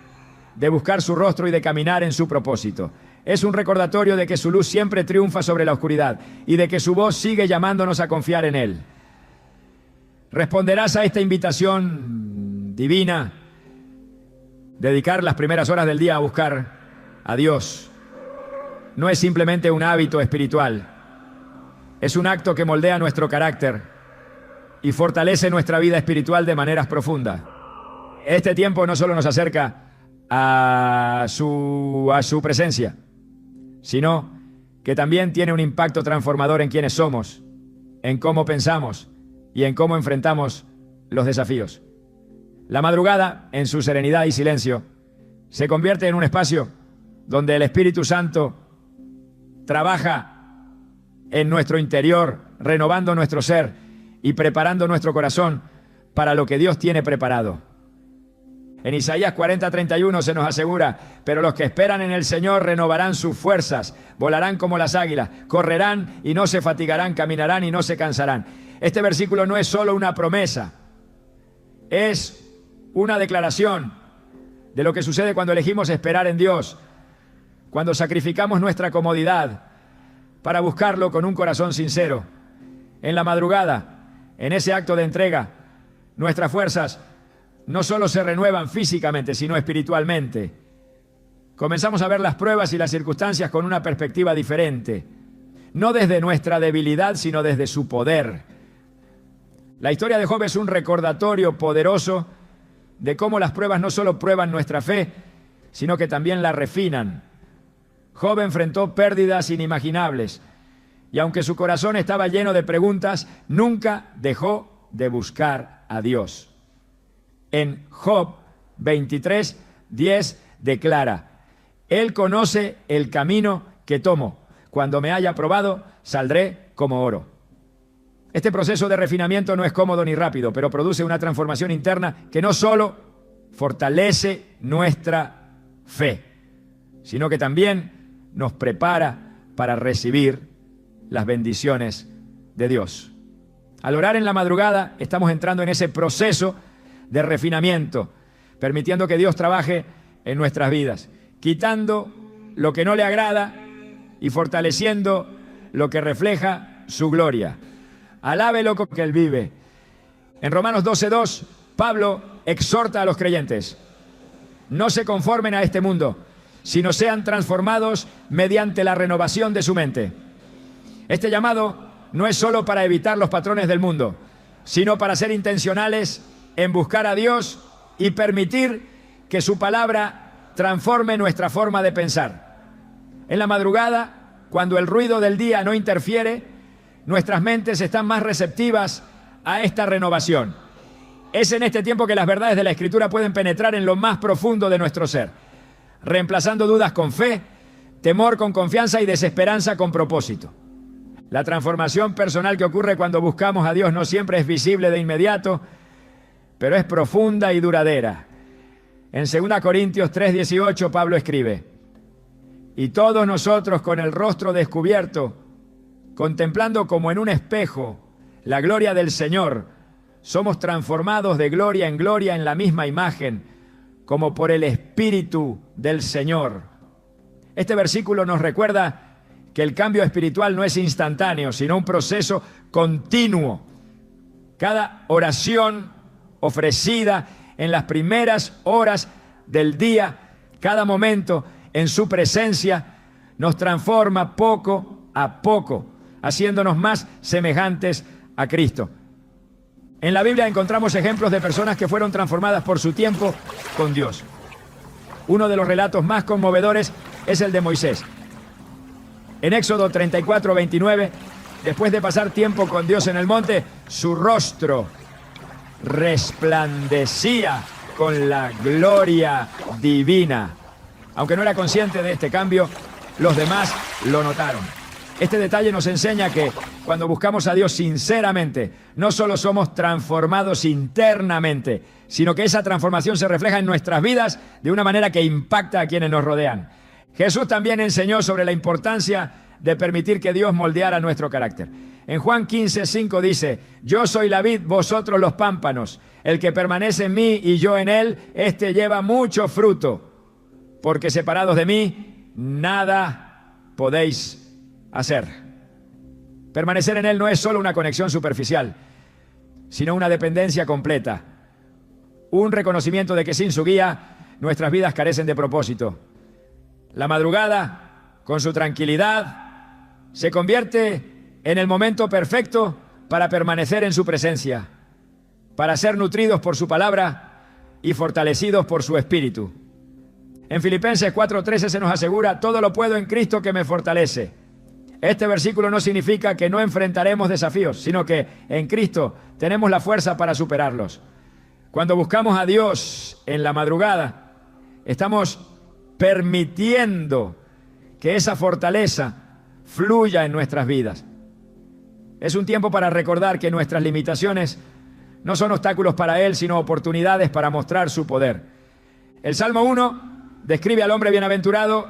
de buscar su rostro y de caminar en su propósito. Es un recordatorio de que su luz siempre triunfa sobre la oscuridad y de que su voz sigue llamándonos a confiar en Él. ¿Responderás a esta invitación divina? Dedicar las primeras horas del día a buscar a Dios no es simplemente un hábito espiritual. Es un acto que moldea nuestro carácter y fortalece nuestra vida espiritual de maneras profundas. Este tiempo no solo nos acerca a su presencia, sino que también tiene un impacto transformador en quiénes somos, en cómo pensamos y en cómo enfrentamos los desafíos. La madrugada, en su serenidad y silencio, se convierte en un espacio donde el Espíritu Santo trabaja en nuestro interior, renovando nuestro ser y preparando nuestro corazón para lo que Dios tiene preparado. En Isaías 40:31 se nos asegura: pero los que esperan en el Señor renovarán sus fuerzas, volarán como las águilas, correrán y no se fatigarán, caminarán y no se cansarán. Este versículo no es solo una promesa, es una declaración de lo que sucede cuando elegimos esperar en Dios, cuando sacrificamos nuestra comodidad para buscarlo con un corazón sincero. En la madrugada, en ese acto de entrega, nuestras fuerzas no solo se renuevan físicamente, sino espiritualmente. Comenzamos a ver las pruebas y las circunstancias con una perspectiva diferente, no desde nuestra debilidad, sino desde su poder. La historia de Job es un recordatorio poderoso de cómo las pruebas no solo prueban nuestra fe, sino que también la refinan. Job enfrentó pérdidas inimaginables y aunque su corazón estaba lleno de preguntas, nunca dejó de buscar a Dios. En Job 23:10 declara: Él conoce el camino que tomo. Cuando me haya probado, saldré como oro. Este proceso de refinamiento no es cómodo ni rápido, pero produce una transformación interna que no solo fortalece nuestra fe, sino que también nos prepara para recibir las bendiciones de Dios. Al orar en la madrugada, estamos entrando en ese proceso de refinamiento, permitiendo que Dios trabaje en nuestras vidas, quitando lo que no le agrada y fortaleciendo lo que refleja su gloria. Alábelo que Él vive. En Romanos 12:2, Pablo exhorta a los creyentes: no se conformen a este mundo, sino sean transformados mediante la renovación de su mente. Este llamado no es solo para evitar los patrones del mundo, sino para ser intencionales en buscar a Dios y permitir que su palabra transforme nuestra forma de pensar. En la madrugada, cuando el ruido del día no interfiere, nuestras mentes están más receptivas a esta renovación. Es en este tiempo que las verdades de la Escritura pueden penetrar en lo más profundo de nuestro ser, reemplazando dudas con fe, temor con confianza y desesperanza con propósito. La transformación personal que ocurre cuando buscamos a Dios no siempre es visible de inmediato, pero es profunda y duradera. En 2 Corintios 3:18 Pablo escribe: y todos nosotros con el rostro descubierto, contemplando como en un espejo la gloria del Señor. Somos transformados de gloria en la misma imagen, como por el Espíritu del Señor. Este versículo nos recuerda que el cambio espiritual no es instantáneo, sino un proceso continuo. Cada oración ofrecida en las primeras horas del día, cada momento en su presencia, nos transforma poco a poco, haciéndonos más semejantes a Cristo. En la Biblia encontramos ejemplos de personas que fueron transformadas por su tiempo con Dios. Uno de los relatos más conmovedores es el de Moisés. En Éxodo 34:29, después de pasar tiempo con Dios en el monte, su rostro resplandecía con la gloria divina. Aunque no era consciente de este cambio, los demás lo notaron. Este detalle nos enseña que cuando buscamos a Dios sinceramente, no solo somos transformados internamente, sino que esa transformación se refleja en nuestras vidas de una manera que impacta a quienes nos rodean. Jesús también enseñó sobre la importancia de permitir que Dios moldeara nuestro carácter. En Juan 15:5 dice: yo soy la vid, vosotros los pámpanos. El que permanece en mí y yo en él, éste lleva mucho fruto, porque separados de mí, nada podéis hacer. Permanecer en él no es solo una conexión superficial, sino una dependencia completa. Un reconocimiento de que sin su guía, nuestras vidas carecen de propósito. La madrugada, con su tranquilidad, se convierte en el momento perfecto para permanecer en su presencia, para ser nutridos por su palabra y fortalecidos por su espíritu. En Filipenses 4:13 se nos asegura: todo lo puedo en Cristo que me fortalece. Este versículo no significa que no enfrentaremos desafíos, sino que en Cristo tenemos la fuerza para superarlos. Cuando buscamos a Dios en la madrugada, estamos permitiendo que esa fortaleza fluya en nuestras vidas. Es un tiempo para recordar que nuestras limitaciones no son obstáculos para Él, sino oportunidades para mostrar su poder. El Salmo 1 describe al hombre bienaventurado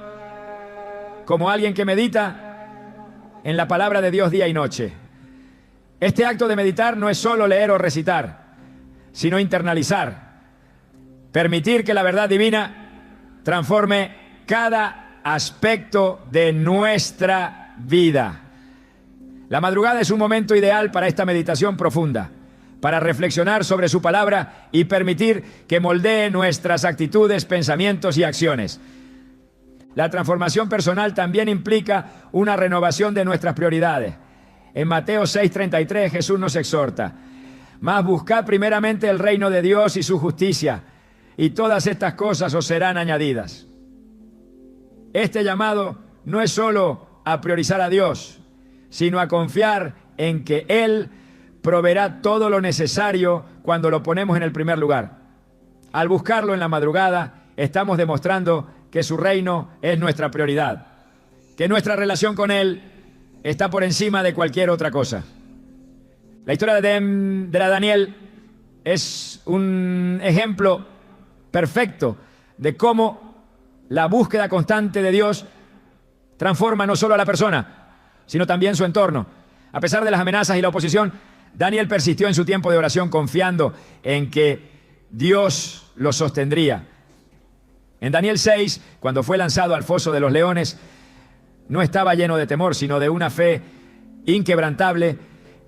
como alguien que medita en la palabra de Dios día y noche. Este acto de meditar no es solo leer o recitar, sino internalizar, permitir que la verdad divina transforme cada aspecto de nuestra vida. La madrugada es un momento ideal para esta meditación profunda, para reflexionar sobre su palabra y permitir que moldee nuestras actitudes, pensamientos y acciones. La transformación personal también implica una renovación de nuestras prioridades. En Mateo 6:33 Jesús nos exhorta: mas buscad primeramente el reino de Dios y su justicia, y todas estas cosas os serán añadidas. Este llamado no es solo a priorizar a Dios, sino a confiar en que Él proveerá todo lo necesario cuando lo ponemos en el primer lugar. Al buscarlo en la madrugada, estamos demostrando que su reino es nuestra prioridad, que nuestra relación con Él está por encima de cualquier otra cosa. La historia de Daniel es un ejemplo perfecto de cómo la búsqueda constante de Dios transforma no solo a la persona, sino también su entorno. A pesar de las amenazas y la oposición, Daniel persistió en su tiempo de oración confiando en que Dios lo sostendría. En Daniel 6, cuando fue lanzado al foso de los leones, no estaba lleno de temor, sino de una fe inquebrantable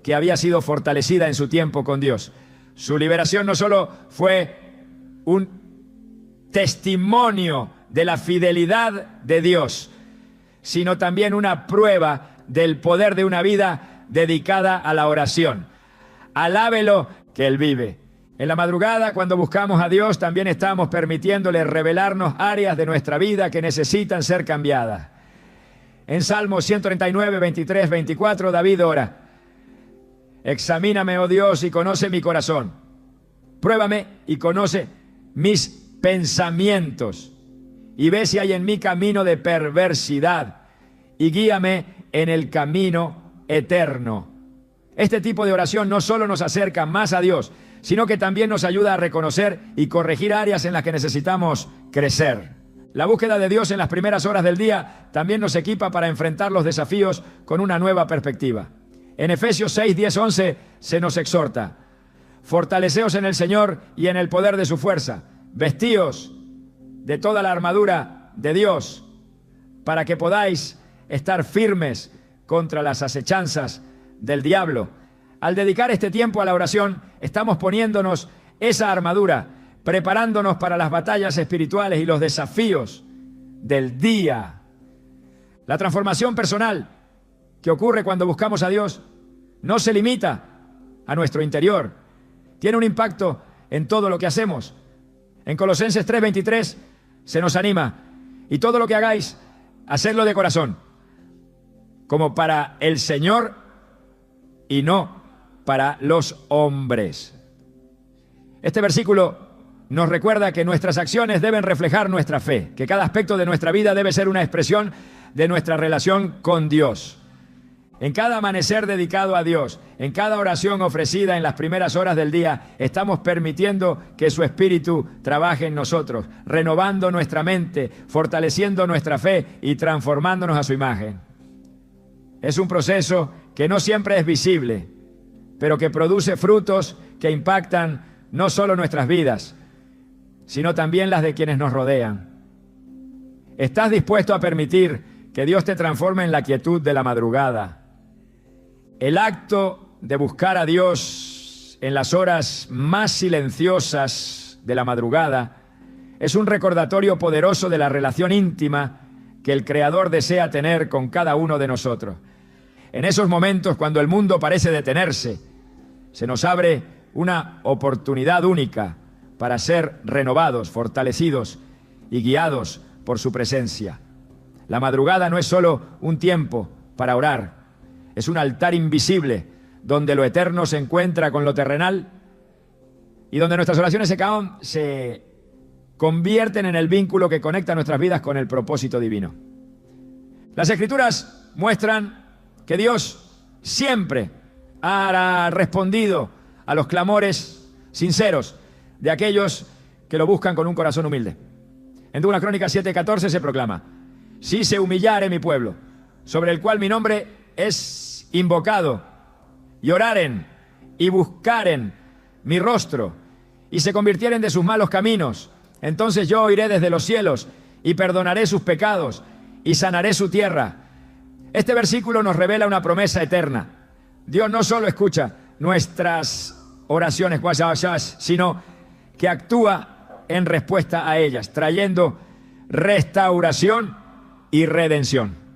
que había sido fortalecida en su tiempo con Dios. Su liberación no solo fue un testimonio de la fidelidad de Dios, sino también una prueba del poder de una vida dedicada a la oración. Alábelo que Él vive. En la madrugada, cuando buscamos a Dios, también estamos permitiéndole revelarnos áreas de nuestra vida que necesitan ser cambiadas. En Salmos 139, 23, 24, David ora: examíname, oh Dios, y conoce mi corazón. Pruébame y conoce mis pensamientos. Y ve si hay en mí camino de perversidad. Y guíame en el camino eterno. Este tipo de oración no solo nos acerca más a Dios, sino que también nos ayuda a reconocer y corregir áreas en las que necesitamos crecer. La búsqueda de Dios en las primeras horas del día también nos equipa para enfrentar los desafíos con una nueva perspectiva. En Efesios 6, 10, 11 se nos exhorta: fortaleceos en el Señor y en el poder de su fuerza. Vestíos de toda la armadura de Dios para que podáis estar firmes contra las acechanzas del diablo. Al dedicar este tiempo a la oración, estamos poniéndonos esa armadura, preparándonos para las batallas espirituales y los desafíos del día. La transformación personal que ocurre cuando buscamos a Dios no se limita a nuestro interior, tiene un impacto en todo lo que hacemos. En Colosenses 3:23 se nos anima: y todo lo que hagáis, hacedlo de corazón, como para el Señor y no para los hombres. Este versículo nos recuerda que nuestras acciones deben reflejar nuestra fe, que cada aspecto de nuestra vida debe ser una expresión de nuestra relación con Dios. En cada amanecer dedicado a Dios, en cada oración ofrecida en las primeras horas del día, estamos permitiendo que su Espíritu trabaje en nosotros, renovando nuestra mente, fortaleciendo nuestra fe y transformándonos a su imagen. Es un proceso que no siempre es visible, pero que produce frutos que impactan no solo nuestras vidas, sino también las de quienes nos rodean. ¿Estás dispuesto a permitir que Dios te transforme en la quietud de la madrugada? El acto de buscar a Dios en las horas más silenciosas de la madrugada es un recordatorio poderoso de la relación íntima que el Creador desea tener con cada uno de nosotros. En esos momentos, cuando el mundo parece detenerse, se nos abre una oportunidad única para ser renovados, fortalecidos y guiados por su presencia. La madrugada no es solo un tiempo para orar, es un altar invisible donde lo eterno se encuentra con lo terrenal y donde nuestras oraciones se convierten en el vínculo que conecta nuestras vidas con el propósito divino. Las Escrituras muestran que Dios siempre ha respondido a los clamores sinceros de aquellos que lo buscan con un corazón humilde. En 2 Crónicas 7:14 se proclama: si se humillare mi pueblo, sobre el cual mi nombre es invocado, y oraren y buscaren mi rostro, y se convirtieren de sus malos caminos, entonces yo oiré desde los cielos y perdonaré sus pecados y sanaré su tierra. Este versículo nos revela una promesa eterna. Dios no solo escucha nuestras oraciones, sino que actúa en respuesta a ellas, trayendo restauración y redención.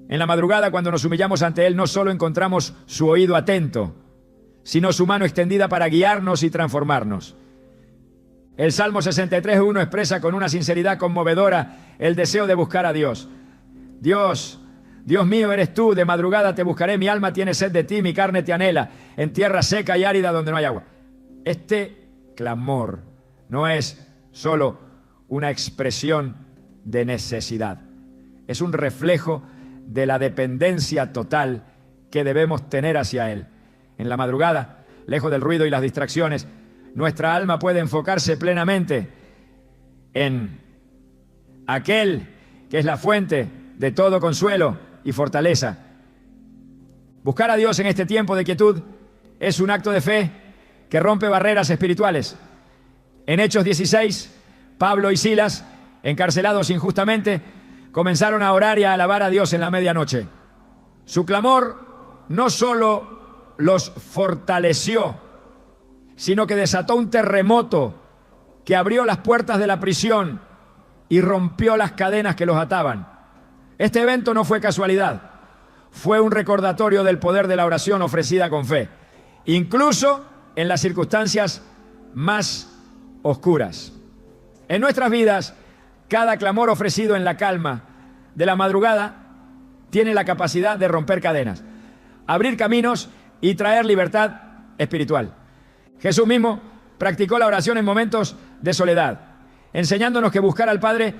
En la madrugada, cuando nos humillamos ante Él, no solo encontramos su oído atento, sino su mano extendida para guiarnos y transformarnos. El Salmo 63:1 expresa con una sinceridad conmovedora el deseo de buscar a Dios. Dios mío eres tú, de madrugada te buscaré, mi alma tiene sed de ti, mi carne te anhela, en tierra seca y árida donde no hay agua. Este clamor no es solo una expresión de necesidad, es un reflejo de la dependencia total que debemos tener hacia Él. En la madrugada, lejos del ruido y las distracciones, nuestra alma puede enfocarse plenamente en aquel que es la fuente de todo consuelo y fortaleza. Buscar a Dios en este tiempo de quietud es un acto de fe que rompe barreras espirituales. En Hechos 16, Pablo y Silas, encarcelados injustamente, comenzaron a orar y a alabar a Dios en la medianoche. Su clamor no solo los fortaleció, sino que desató un terremoto que abrió las puertas de la prisión y rompió las cadenas que los ataban. Este evento no fue casualidad, fue un recordatorio del poder de la oración ofrecida con fe, incluso en las circunstancias más oscuras. En nuestras vidas, cada clamor ofrecido en la calma de la madrugada tiene la capacidad de romper cadenas, abrir caminos y traer libertad espiritual. Jesús mismo practicó la oración en momentos de soledad, enseñándonos que buscar al Padre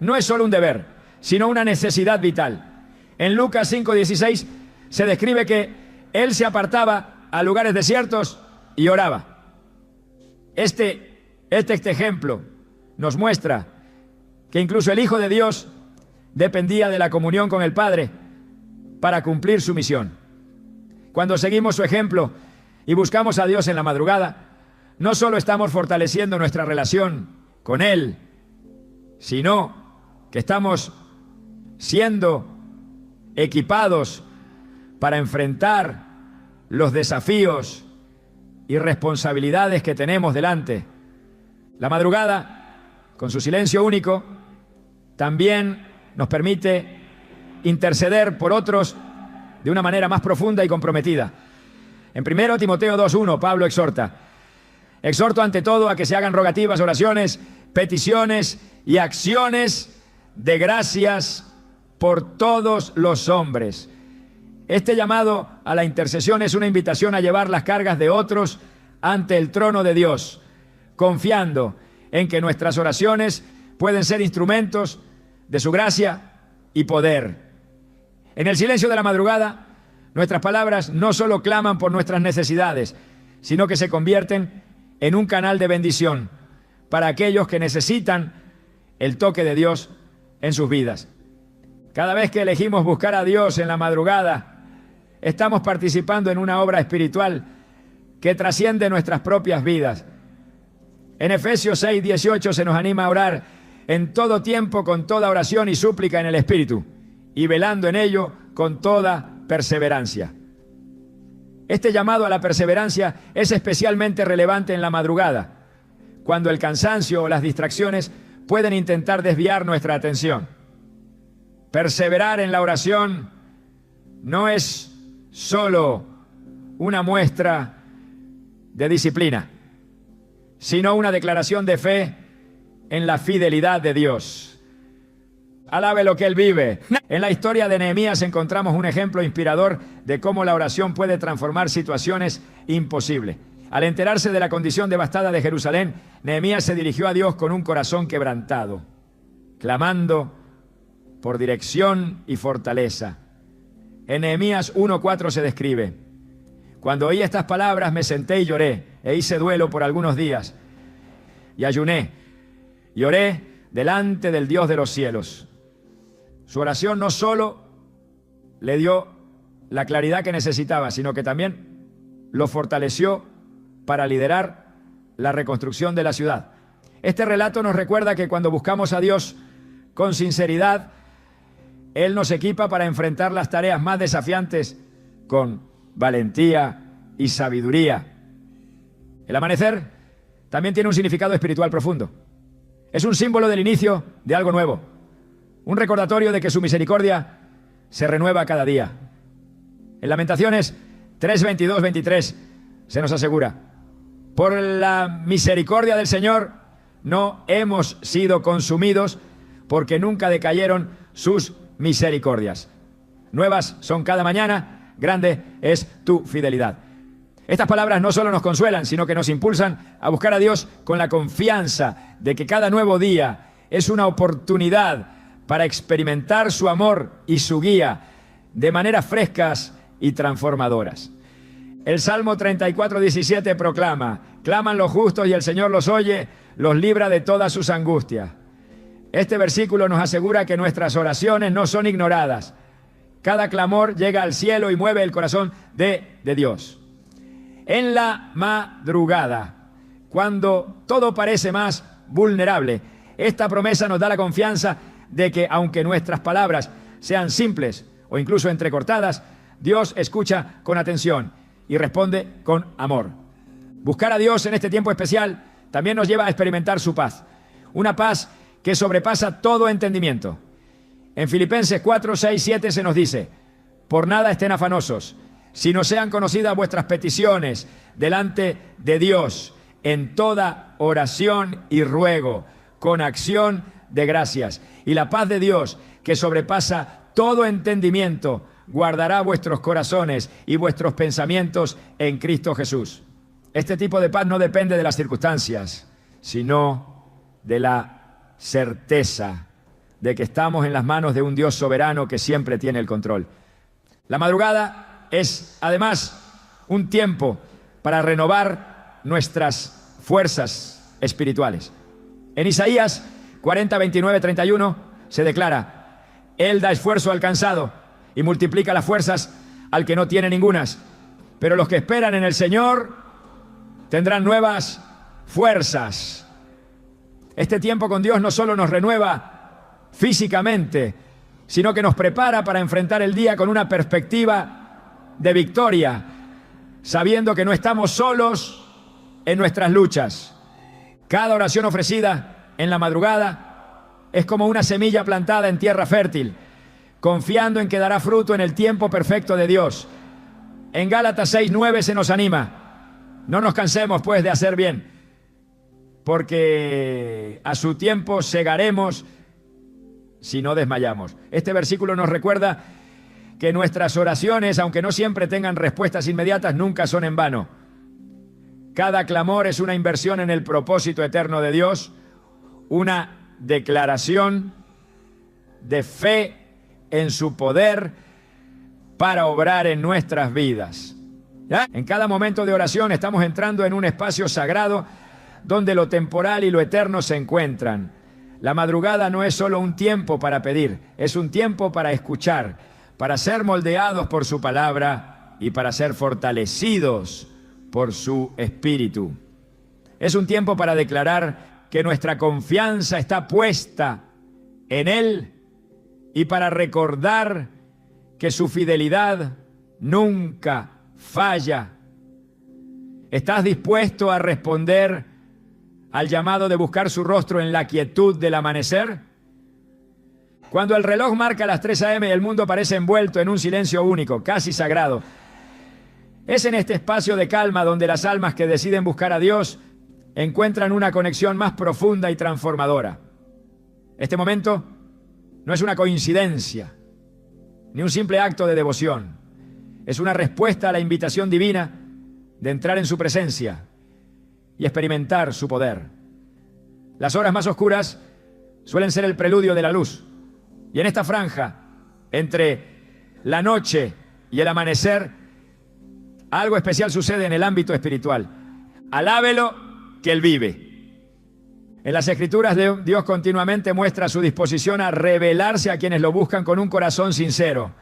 no es solo un deber, sino una necesidad vital. En Lucas 5:16 se describe que Él se apartaba a lugares desiertos y oraba. Este ejemplo nos muestra que incluso el Hijo de Dios dependía de la comunión con el Padre para cumplir su misión. Cuando seguimos su ejemplo y buscamos a Dios en la madrugada, no solo estamos fortaleciendo nuestra relación con Él, sino que estamos siendo equipados para enfrentar los desafíos y responsabilidades que tenemos delante. La madrugada, con su silencio único, también nos permite interceder por otros de una manera más profunda y comprometida. En 1 Timoteo 2:1, Pablo exhorta: exhorto ante todo a que se hagan rogativas, oraciones, peticiones y acciones de gracias por todos los hombres. Este llamado a la intercesión es una invitación a llevar las cargas de otros ante el trono de Dios, confiando en que nuestras oraciones pueden ser instrumentos de su gracia y poder. En el silencio de la madrugada, nuestras palabras no solo claman por nuestras necesidades, sino que se convierten en un canal de bendición para aquellos que necesitan el toque de Dios en sus vidas. Cada vez que elegimos buscar a Dios en la madrugada, estamos participando en una obra espiritual que trasciende nuestras propias vidas. En Efesios 6:18 se nos anima a orar en todo tiempo con toda oración y súplica en el Espíritu, y velando en ello con toda perseverancia. Este llamado a la perseverancia es especialmente relevante en la madrugada, cuando el cansancio o las distracciones pueden intentar desviar nuestra atención. Perseverar en la oración no es solo una muestra de disciplina, sino una declaración de fe en la fidelidad de Dios. Alabe lo que Él vive. En la historia de Nehemías encontramos un ejemplo inspirador de cómo la oración puede transformar situaciones imposibles. Al enterarse de la condición devastada de Jerusalén, Nehemías se dirigió a Dios con un corazón quebrantado, clamando por dirección y fortaleza. En Nehemías 1:4 se describe: cuando oí estas palabras me senté y lloré, e hice duelo por algunos días, y ayuné, y oré delante del Dios de los cielos. Su oración no solo le dio la claridad que necesitaba, sino que también lo fortaleció para liderar la reconstrucción de la ciudad. Este relato nos recuerda que cuando buscamos a Dios con sinceridad, Él nos equipa para enfrentar las tareas más desafiantes con valentía y sabiduría. El amanecer también tiene un significado espiritual profundo. Es un símbolo del inicio de algo nuevo, un recordatorio de que su misericordia se renueva cada día. En Lamentaciones 3:22-23 se nos asegura: por la misericordia del Señor no hemos sido consumidos, porque nunca decayeron sus misericordias. Nuevas son cada mañana, grande es tu fidelidad. Estas palabras no solo nos consuelan, sino que nos impulsan a buscar a Dios con la confianza de que cada nuevo día es una oportunidad para experimentar su amor y su guía de maneras frescas y transformadoras. El Salmo 34:17 proclama: claman los justos y el Señor los oye, los libra de todas sus angustias. Este versículo nos asegura que nuestras oraciones no son ignoradas. Cada clamor llega al cielo y mueve el corazón de Dios. En la madrugada, cuando todo parece más vulnerable, esta promesa nos da la confianza de que, aunque nuestras palabras sean simples o incluso entrecortadas, Dios escucha con atención y responde con amor. Buscar a Dios en este tiempo especial también nos lleva a experimentar su paz, una paz que sobrepasa todo entendimiento. En Filipenses 4:6-7 se nos dice: por nada estén afanosos, sino sean conocidas vuestras peticiones delante de Dios en toda oración y ruego, con acción de gracias. Y la paz de Dios, que sobrepasa todo entendimiento, guardará vuestros corazones y vuestros pensamientos en Cristo Jesús. Este tipo de paz no depende de las circunstancias, sino de la certeza de que estamos en las manos de un Dios soberano que siempre tiene el control. La madrugada es además un tiempo para renovar nuestras fuerzas espirituales. En Isaías 40:29-31 se declara: Él da esfuerzo al cansado y multiplica las fuerzas al que no tiene ningunas. Pero los que esperan en el Señor tendrán nuevas fuerzas. Este tiempo con Dios no solo nos renueva físicamente, sino que nos prepara para enfrentar el día con una perspectiva de victoria, sabiendo que no estamos solos en nuestras luchas. Cada oración ofrecida en la madrugada es como una semilla plantada en tierra fértil, confiando en que dará fruto en el tiempo perfecto de Dios. En Gálatas 6:9 se nos anima: no nos cansemos pues de hacer bien, porque a su tiempo segaremos si no desmayamos. Este versículo nos recuerda que nuestras oraciones, aunque no siempre tengan respuestas inmediatas, nunca son en vano. Cada clamor es una inversión en el propósito eterno de Dios, una declaración de fe en su poder para obrar en nuestras vidas. ¿Ya? En cada momento de oración estamos entrando en un espacio sagrado donde lo temporal y lo eterno se encuentran. La madrugada no es solo un tiempo para pedir, es un tiempo para escuchar, para ser moldeados por su palabra y para ser fortalecidos por su espíritu. Es un tiempo para declarar que nuestra confianza está puesta en Él y para recordar que su fidelidad nunca falla. ¿Estás dispuesto a responder al llamado de buscar su rostro en la quietud del amanecer? Cuando el reloj marca las 3 a.m. y el mundo parece envuelto en un silencio único, casi sagrado, es en este espacio de calma donde las almas que deciden buscar a Dios encuentran una conexión más profunda y transformadora. Este momento no es una coincidencia, ni un simple acto de devoción. Es una respuesta a la invitación divina de entrar en su presencia y experimentar su poder. Las horas más oscuras suelen ser el preludio de la luz. Y en esta franja, entre la noche y el amanecer, algo especial sucede en el ámbito espiritual. Alábelo que Él vive. En las Escrituras, Dios continuamente muestra su disposición a revelarse a quienes lo buscan con un corazón sincero.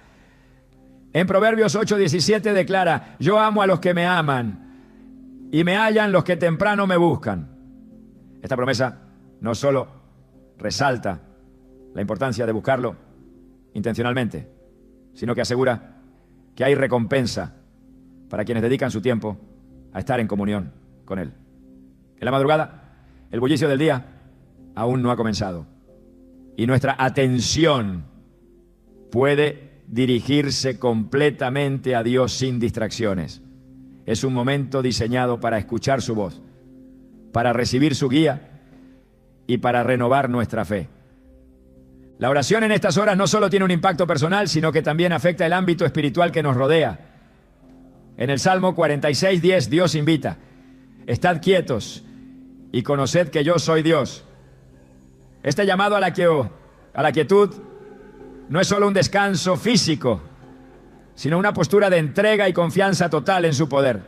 En Proverbios 8:17 declara: yo amo a los que me aman y me hallan los que temprano me buscan. Esta promesa no solo resalta la importancia de buscarlo intencionalmente, sino que asegura que hay recompensa para quienes dedican su tiempo a estar en comunión con Él. En la madrugada, el bullicio del día aún no ha comenzado y nuestra atención puede dirigirse completamente a Dios sin distracciones. Es un momento diseñado para escuchar su voz, para recibir su guía y para renovar nuestra fe. La oración en estas horas no solo tiene un impacto personal, sino que también afecta el ámbito espiritual que nos rodea. En el Salmo 46:10, Dios invita: estad quietos y conoced que yo soy Dios. Este llamado a la quietud no es solo un descanso físico, sino una postura de entrega y confianza total en su poder.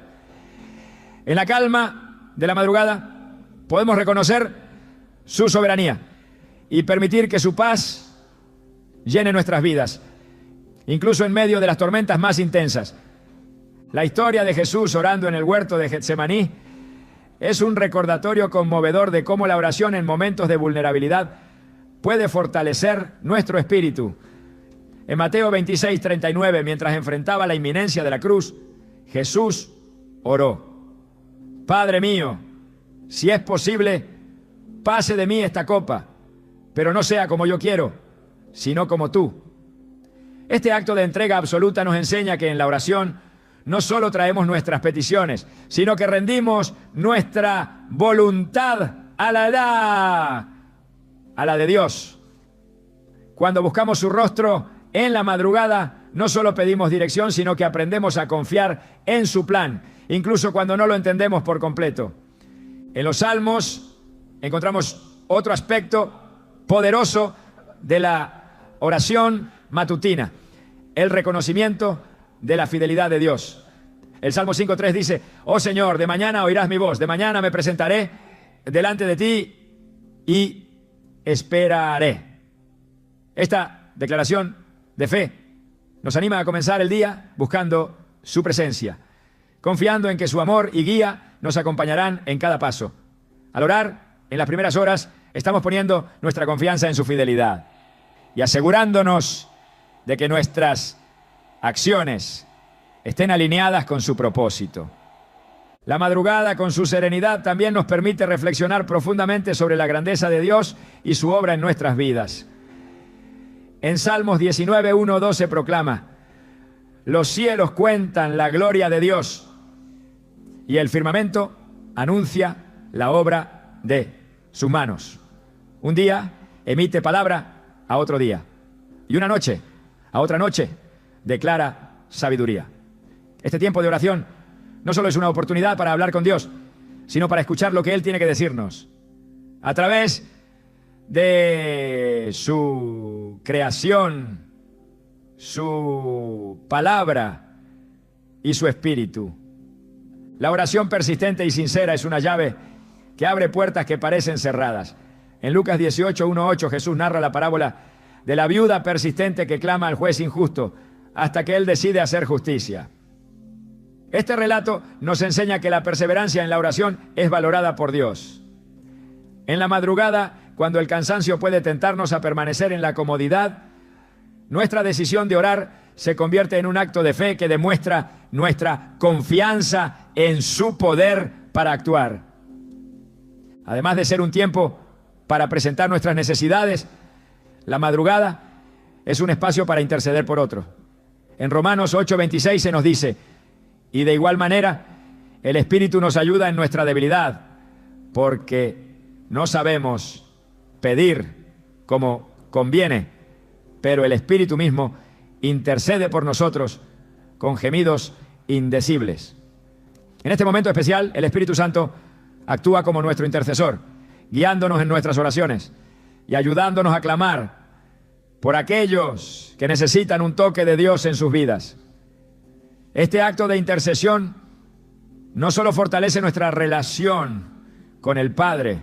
En la calma de la madrugada podemos reconocer su soberanía y permitir que su paz llene nuestras vidas, incluso en medio de las tormentas más intensas. La historia de Jesús orando en el huerto de Getsemaní es un recordatorio conmovedor de cómo la oración en momentos de vulnerabilidad puede fortalecer nuestro espíritu. En Mateo 26:39, mientras enfrentaba la inminencia de la cruz, Jesús oró: Padre mío, si es posible, pase de mí esta copa, pero no sea como yo quiero, sino como tú. Este acto de entrega absoluta nos enseña que en la oración no solo traemos nuestras peticiones, sino que rendimos nuestra voluntad a la de Dios. Cuando buscamos su rostro en la madrugada, no solo pedimos dirección, sino que aprendemos a confiar en su plan, incluso cuando no lo entendemos por completo. En los Salmos encontramos otro aspecto poderoso de la oración matutina: el reconocimiento de la fidelidad de Dios. El Salmo 5:3 dice: oh Señor, de mañana oirás mi voz, de mañana me presentaré delante de ti y esperaré. Esta declaración de fe nos anima a comenzar el día buscando su presencia. confiando en que su amor y guía nos acompañarán en cada paso. Al orar, en las primeras horas, estamos poniendo nuestra confianza en su fidelidad y asegurándonos de que nuestras acciones estén alineadas con su propósito. La madrugada, con su serenidad, también nos permite reflexionar profundamente sobre la grandeza de Dios y su obra en nuestras vidas. En Salmos 19, 1, 2 se proclama: los cielos cuentan la gloria de Dios y el firmamento anuncia la obra de sus manos. Un día emite palabra a otro día, y una noche a otra noche declara sabiduría. Este tiempo de oración no solo es una oportunidad para hablar con Dios, sino para escuchar lo que Él tiene que decirnos a través de su creación, su palabra y su espíritu. La oración persistente y sincera es una llave que abre puertas que parecen cerradas. En Lucas 18, 1, 8, Jesús narra la parábola de la viuda persistente que clama al juez injusto hasta que él decide hacer justicia. Este relato nos enseña que la perseverancia en la oración es valorada por Dios. En la madrugada, cuando el cansancio puede tentarnos a permanecer en la comodidad, nuestra decisión de orar se convierte en un acto de fe que demuestra nuestra confianza en su poder para actuar. Además de ser un tiempo para presentar nuestras necesidades, la madrugada es un espacio para interceder por otros. En Romanos 8:26 se nos dice: y de igual manera, el Espíritu nos ayuda en nuestra debilidad, porque no sabemos pedir como conviene, pero el Espíritu mismo intercede por nosotros con gemidos indecibles. En este momento especial, el Espíritu Santo actúa como nuestro intercesor, guiándonos en nuestras oraciones y ayudándonos a clamar por aquellos que necesitan un toque de Dios en sus vidas. Este acto de intercesión no solo fortalece nuestra relación con el Padre,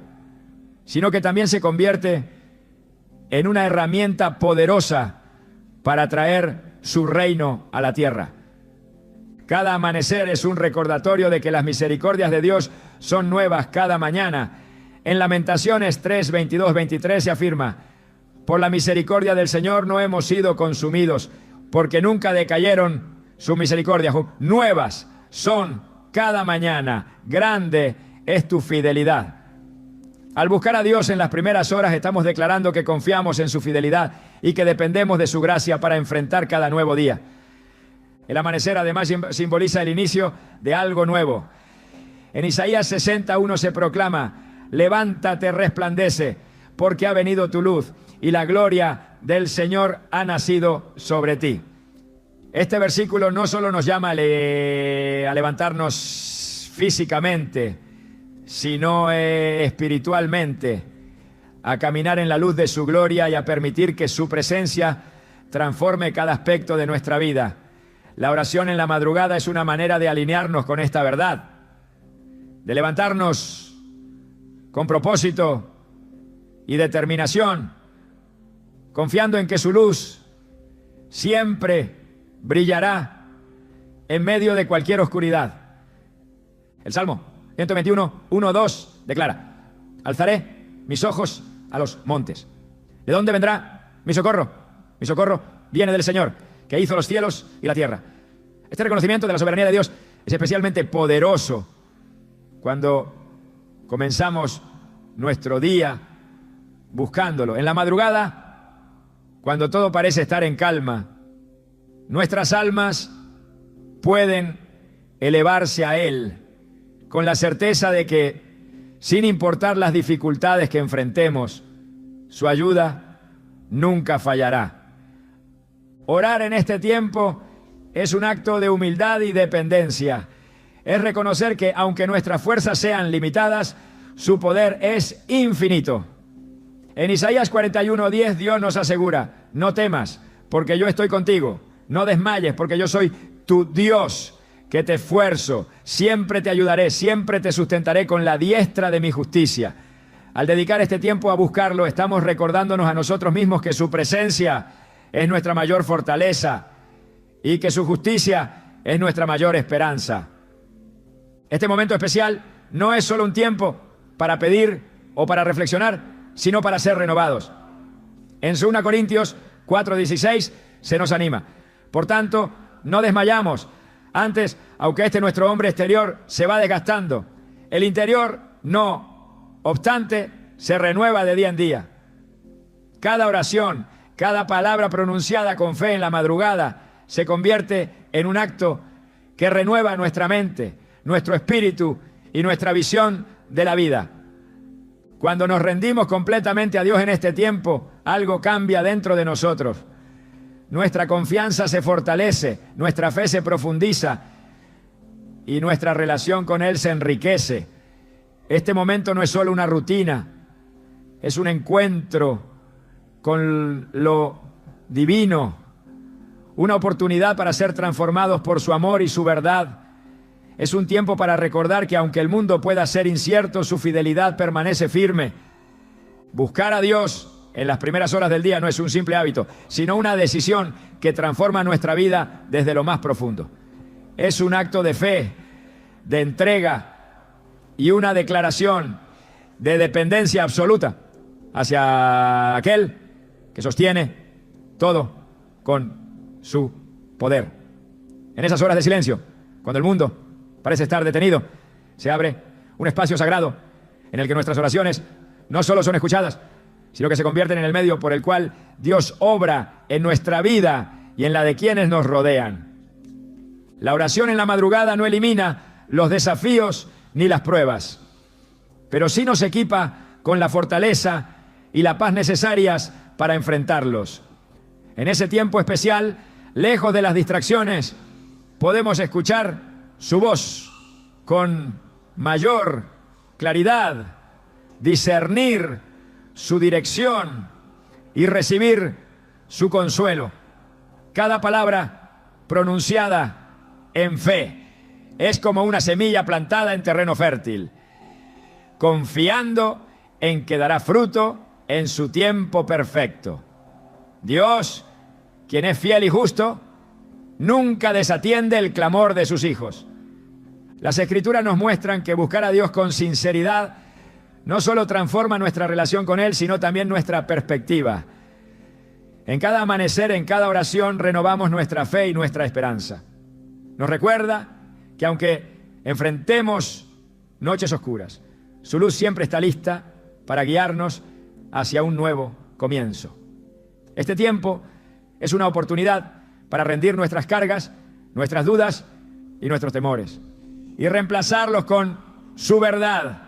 sino que también se convierte en una herramienta poderosa para traer su reino a la tierra. Cada amanecer es un recordatorio de que las misericordias de Dios son nuevas cada mañana. En Lamentaciones 3, 22, 23 se afirma: por la misericordia del Señor no hemos sido consumidos, porque nunca decayeron sus misericordias. Nuevas son cada mañana, grande es tu fidelidad. Al buscar a Dios en las primeras horas, estamos declarando que confiamos en su fidelidad y que dependemos de su gracia para enfrentar cada nuevo día. El amanecer además simboliza el inicio de algo nuevo. En Isaías 60:1 se proclama: levántate, resplandece, porque ha venido tu luz y la gloria del Señor ha nacido sobre ti. Este versículo no solo nos llama a levantarnos físicamente, sino espiritualmente, a caminar en la luz de su gloria y a permitir que su presencia transforme cada aspecto de nuestra vida. La oración en la madrugada es una manera de alinearnos con esta verdad, de levantarnos con propósito y determinación, confiando en que su luz siempre brillará en medio de cualquier oscuridad. El Salmo 121, 1, 2 declara: alzaré mis ojos a los montes. ¿De dónde vendrá mi socorro? Mi socorro viene del Señor, que hizo los cielos y la tierra. Este reconocimiento de la soberanía de Dios es especialmente poderoso cuando comenzamos nuestro día buscándolo. En la madrugada, cuando todo parece estar en calma, nuestras almas pueden elevarse a Él con la certeza de que, sin importar las dificultades que enfrentemos, su ayuda nunca fallará. Orar en este tiempo es un acto de humildad y dependencia. Es reconocer que, aunque nuestras fuerzas sean limitadas, su poder es infinito. En Isaías 41:10 Dios nos asegura: no temas, porque yo estoy contigo. No desmayes, porque yo soy tu Dios, que te esfuerzo. Siempre te ayudaré, siempre te sustentaré con la diestra de mi justicia. Al dedicar este tiempo a buscarlo, estamos recordándonos a nosotros mismos que su presencia es nuestra mayor fortaleza y que su justicia es nuestra mayor esperanza. Este momento especial no es solo un tiempo para pedir o para reflexionar, sino para ser renovados. En 2 Corintios 4:16 se nos anima. Por tanto, no desmayamos. Antes, aunque nuestro hombre exterior se va desgastando, el interior no obstante se renueva de día en día. Cada oración, cada palabra pronunciada con fe en la madrugada se convierte en un acto que renueva nuestra mente, nuestro espíritu y nuestra visión de la vida. Cuando nos rendimos completamente a Dios en este tiempo, algo cambia dentro de nosotros. Nuestra confianza se fortalece, nuestra fe se profundiza y nuestra relación con Él se enriquece. Este momento no es solo una rutina, es un encuentro con lo divino, una oportunidad para ser transformados por su amor y su verdad. Es un tiempo para recordar que aunque el mundo pueda ser incierto, su fidelidad permanece firme. Buscar a Dios en las primeras horas del día no es un simple hábito, sino una decisión que transforma nuestra vida desde lo más profundo. Es un acto de fe, de entrega y una declaración de dependencia absoluta hacia aquel que sostiene todo con su poder. En esas horas de silencio, cuando el mundo parece estar detenido, se abre un espacio sagrado en el que nuestras oraciones no solo son escuchadas, sino que se convierten en el medio por el cual Dios obra en nuestra vida y en la de quienes nos rodean. La oración en la madrugada no elimina los desafíos ni las pruebas, pero sí nos equipa con la fortaleza y la paz necesarias para enfrentarlos. En ese tiempo especial, lejos de las distracciones, podemos escuchar su voz con mayor claridad, discernir su dirección y recibir su consuelo. Cada palabra pronunciada en fe es como una semilla plantada en terreno fértil, confiando en que dará fruto en su tiempo perfecto. Dios, quien es fiel y justo, nunca desatiende el clamor de sus hijos. Las Escrituras nos muestran que buscar a Dios con sinceridad no solo transforma nuestra relación con Él, sino también nuestra perspectiva. En cada amanecer, en cada oración, renovamos nuestra fe y nuestra esperanza. Nos recuerda que aunque enfrentemos noches oscuras, su luz siempre está lista para guiarnos hacia un nuevo comienzo. Este tiempo es una oportunidad para rendir nuestras cargas, nuestras dudas y nuestros temores, y reemplazarlos con su verdad,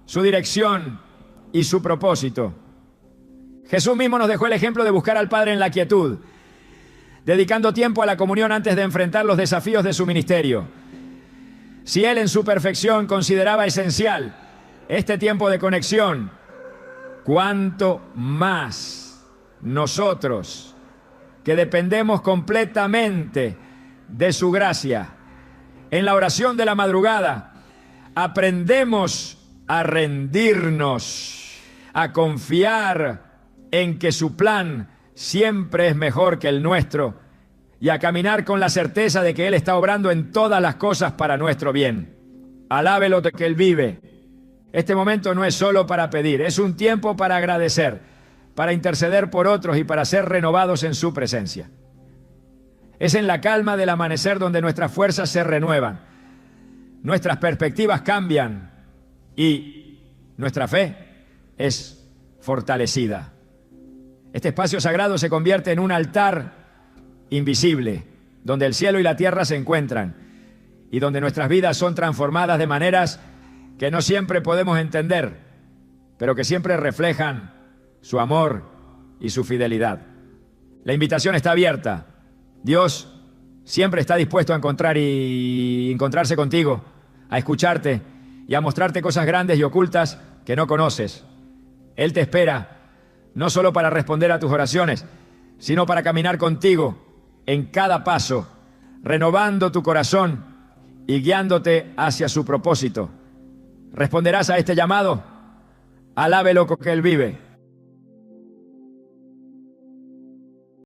su dirección y su propósito. Jesús mismo nos dejó el ejemplo de buscar al Padre en la quietud, dedicando tiempo a la comunión antes de enfrentar los desafíos de su ministerio. Si Él en su perfección consideraba esencial este tiempo de conexión, ¿cuánto más nosotros, que dependemos completamente de su gracia? En la oración de la madrugada aprendemos a rendirnos, a confiar en que su plan siempre es mejor que el nuestro y a caminar con la certeza de que Él está obrando en todas las cosas para nuestro bien. Alábelo de que Él vive. Este momento no es solo para pedir, es un tiempo para agradecer, para interceder por otros y para ser renovados en su presencia. Es en la calma del amanecer donde nuestras fuerzas se renuevan, nuestras perspectivas cambian y nuestra fe es fortalecida. Este espacio sagrado se convierte en un altar invisible, donde el cielo y la tierra se encuentran y donde nuestras vidas son transformadas de maneras que no siempre podemos entender, pero que siempre reflejan su amor y su fidelidad. La invitación está abierta. Dios siempre está dispuesto a encontrarse contigo, a escucharte y a mostrarte cosas grandes y ocultas que no conoces. Él te espera, no solo para responder a tus oraciones, sino para caminar contigo en cada paso, renovando tu corazón y guiándote hacia su propósito. ¿Responderás a este llamado? Alábelo que Él vive.